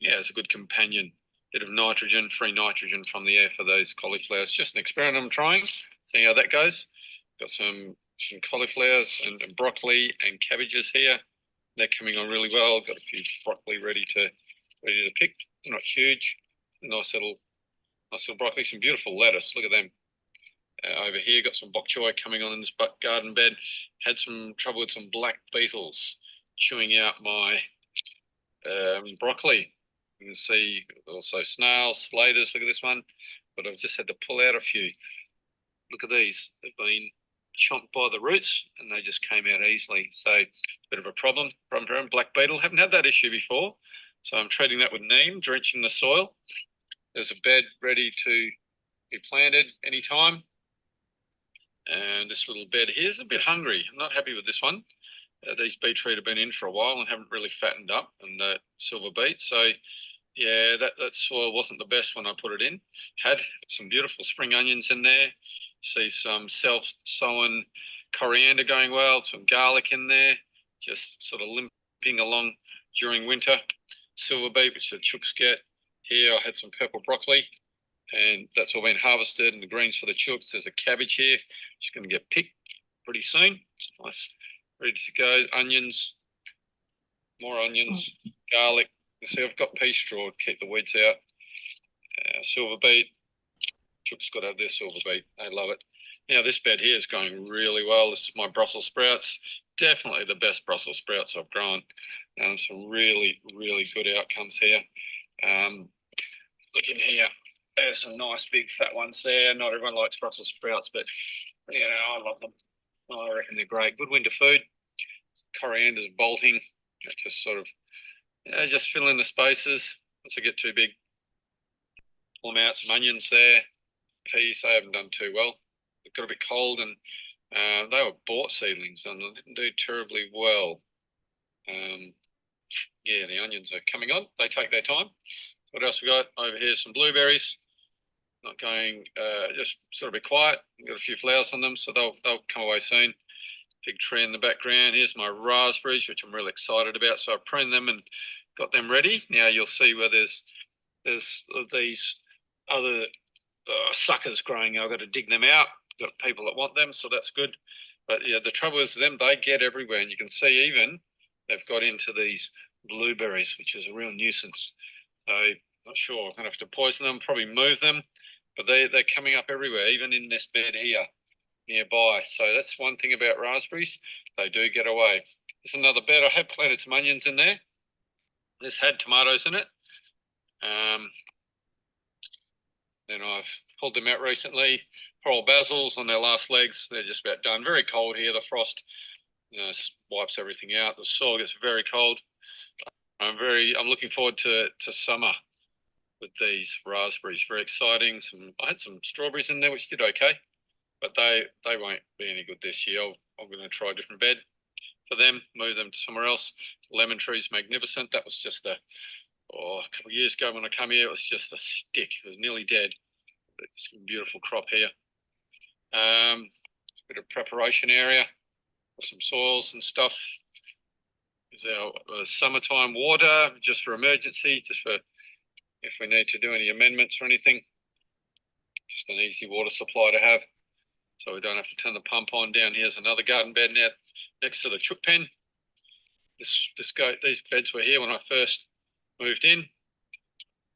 It's a good companion. Bit of nitrogen, free nitrogen from the air for those cauliflowers. Just an experiment I'm trying, see how that goes. Got some cauliflowers and broccoli and cabbages here. They're coming on really well. Got a few broccoli ready to pick. They're not huge. Nice little broccoli. Some beautiful lettuce. Look at them. Over here, got some bok choy coming on in this garden bed. Had some trouble with some black beetles chewing out my broccoli. You can see also snails, slaters. Look at this one. But I've just had to pull out a few. Look at these. They've been chomped by the roots, and they just came out easily. So a bit of a problem. Black beetle. Haven't had that issue before. So I'm treating that with neem, drenching the soil. There's a bed ready to be planted anytime. And this little bed here is a bit hungry. I'm not happy with this one. These beetroot have been in for a while and haven't really fattened up, and silver beet. So yeah, that soil wasn't the best when I put it in. Had some beautiful spring onions in there. See some self-sown coriander going well, some garlic in there, just sort of limping along during winter. Silver beet, which the chooks get. Here I had some purple broccoli, and that's all been harvested, and the greens for the chooks. There's a cabbage here, which is going to get picked pretty soon. It's nice, ready to go. Onions, more onions, garlic. You see, I've got pea straw to keep the weeds out. Silver beet. Chooks got to have their silver beet. They love it. Now this bed here is going really well. This is my Brussels sprouts. Definitely the best Brussels sprouts I've grown. Some really, really good outcomes here. Look in here. There's some nice big fat ones there. Not everyone likes Brussels sprouts, but you know, I love them. I reckon they're great. Good winter food. Coriander's bolting. Just sort of, just fill in the spaces. Once they get too big, pull them out. Some onions there. Peas, they haven't done too well. They've got a bit cold, and they were bought seedlings and they didn't do terribly well. Yeah, the onions are coming on. They take their time. What else we got over here? Some blueberries. Not going, just sort of be quiet. Got a few flowers on them, so they'll come away soon. Big tree in the background. Here's my raspberries, which I'm really excited about. So I pruned them and got them ready. Now you'll see where there's these other suckers growing. I've got to dig them out. Got people that want them, so that's good. But yeah, the trouble is them, they get everywhere, and you can see even they've got into these blueberries, which is a real nuisance. So not sure, I'm gonna have to poison them, probably move them, but they're coming up everywhere, even in this bed here nearby. So that's one thing about raspberries, they do get away. There's another bed. I have planted some onions in there. This had tomatoes in it. Then I've pulled them out recently. Poor old basils on their last legs. They're just about done. Very cold here. The frost, wipes everything out. The soil gets very cold. I'm looking forward to summer with these raspberries. Very exciting. I had some strawberries in there which did okay, but they won't be any good this year. I'm going to try a different bed for them. Move them to somewhere else. Lemon tree's magnificent. That was just a couple of years ago when I come here, it was just a stick. It was nearly dead. It's a beautiful crop here. Bit of preparation area for some soils and stuff. Is our summertime water, just for emergency, just for if we need to do any amendments or anything. Just an easy water supply to have, so we don't have to turn the pump on. Down here's another garden bed now next to the chook pen. These beds were here when I first moved in.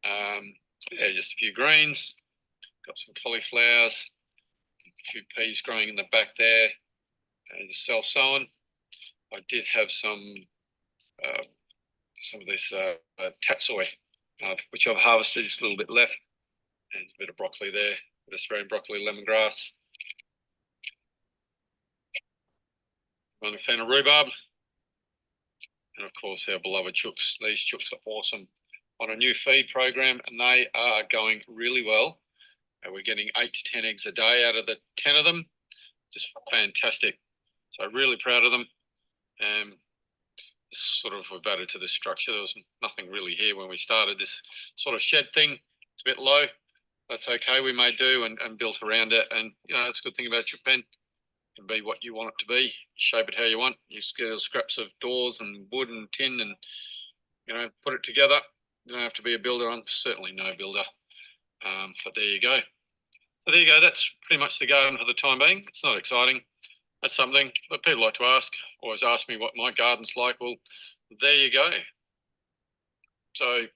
Yeah, just a few greens, got some cauliflowers, a few peas growing in the back there, and self-sown. I did have some of this tatsoi, which I've harvested, just a little bit left, and a bit of broccoli there, bit of Australian broccoli, lemongrass. I'm a fan of rhubarb, and of course our beloved chooks. These chooks are awesome. On a new feed program, and they are going really well. And we're getting 8 to 10 eggs a day out of the 10 of them. Just fantastic. So really proud of them. Sort of we've added to this structure. There was nothing really here when we started. This sort of shed thing, it's a bit low. That's okay, we may do and built around it. And you know, that's a good thing about your pen. It can be what you want it to be. Shape it how you want. You get scraps of doors and wood and tin and, you know, put it together. You don't have to be a builder. I'm certainly no builder. But there you go. So there you go. That's pretty much the garden for the time being. It's not exciting. That's something that people like to ask. Always ask me what my garden's like. Well, there you go. So,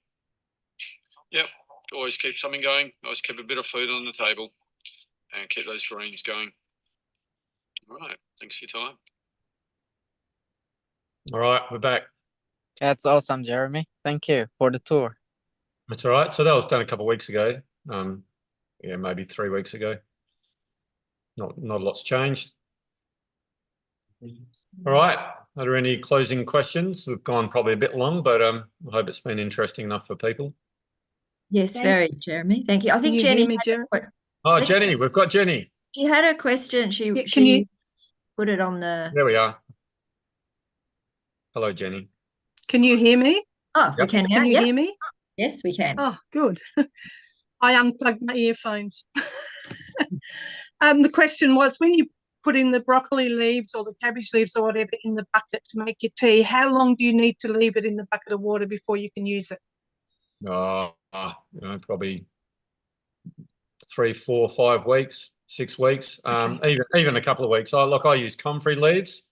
yeah, always keep something going. Always keep a bit of food on the table and keep those greens going. All right. Thanks for your time. All right, we're back. That's awesome, Jeremy. Thank you for the tour. That's all right. So that was done a couple of weeks ago. Yeah, maybe 3 weeks ago. Not a lot's changed. All right. Are there any closing questions? We've gone probably a bit long, but I hope it's been interesting enough for people. Yes, very, Jeremy. Thank you. I think you Jenny hear me, had Jeremy? Oh, Jenny, we've got Jenny. She had a question. She can you put it on the. There we are. Hello, Jenny. can you hear me? Oh, we Yep. can now. Can you Yep. hear me? Yes, we can. Oh, good. I unplugged my earphones. The question was, when you put in the broccoli leaves or the cabbage leaves or whatever in the bucket to make your tea, how long do you need to leave it in the bucket of water before you can use it? Probably 3, 4, 5 weeks, 6 weeks, Okay. even a couple of weeks. I use comfrey leaves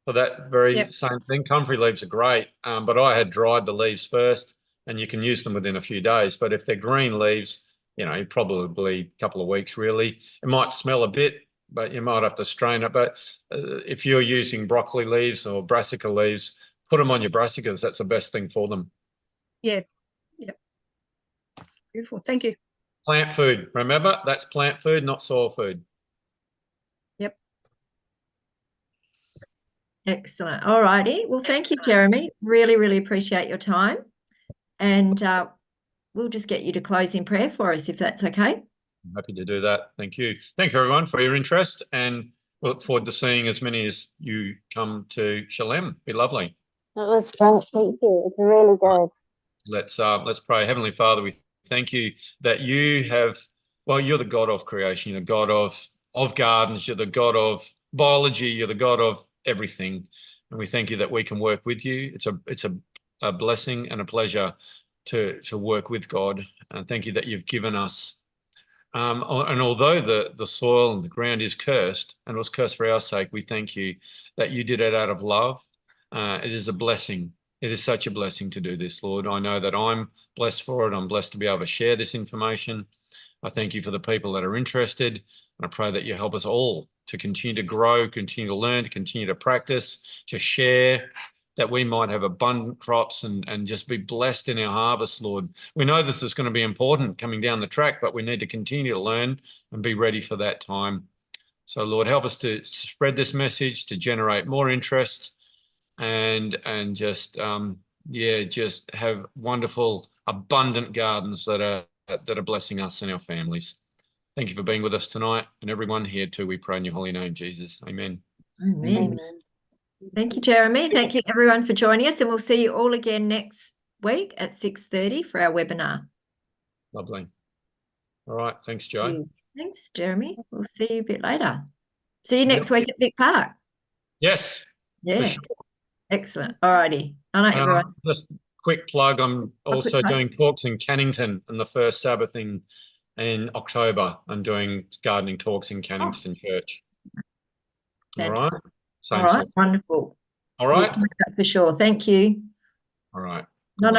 for that very Yep. same thing. Comfrey leaves are great, but I had dried the leaves first, and you can use them within a few days. But if they're green leaves, probably a couple of weeks really. It might smell a bit, but you might have to strain it. But if you're using broccoli leaves or brassica leaves, put them on your brassicas. That's the best thing for them. Yeah. Yep. Beautiful. Thank you. Plant food. Remember, that's plant food, not soil food. Yep. Excellent. All righty. Well, thank you, Jeremy. Really, really appreciate your time. And we'll just get you to close in prayer for us, if that's okay. I'm happy to do that. Thank you. Thank you, everyone, for your interest, and we look forward to seeing as many as you come to Shalem. Be lovely. That was great. Thank you. It's really good. Let's pray. Heavenly Father, we thank you that you have, well, you're the God of creation, you're the God of gardens, you're the God of biology, you're the God of everything. And we thank you that we can work with you. It's a blessing and a pleasure to work with God. And thank you that you've given us. And although the soil and the ground is cursed, and it was cursed for our sake, we thank you that you did it out of love. It is a blessing. It is such a blessing to do this, Lord. I know that I'm blessed for it. I'm blessed to be able to share this information. I thank you for the people that are interested. And I pray that you help us all to continue to grow, continue to learn, to continue to practice, to share, that we might have abundant crops and just be blessed in our harvest, Lord. We know this is going to be important coming down the track, but we need to continue to learn and be ready for that time. So, Lord, help us to spread this message, to generate more interest, and just just have wonderful, abundant gardens that are blessing us and our families. Thank you for being with us tonight, and everyone here too. We pray in your holy name, Jesus. Amen. Amen. Amen. Thank you, Jeremy. Thank you, everyone, for joining us, and we'll see you all again next week at 6:30 for our webinar. Lovely. All right. Thanks, Joe. Thanks, Jeremy. We'll see you a bit later. See you next week at Vic Park. Yes. Yeah. For sure. Excellent. All righty. All right, everyone. Just quick plug. I'm also doing talks in Cannington on the first Sabbath in October. I'm doing gardening talks in Cannington Church. All right. All right. Wonderful. All right. For sure. Thank you. All right.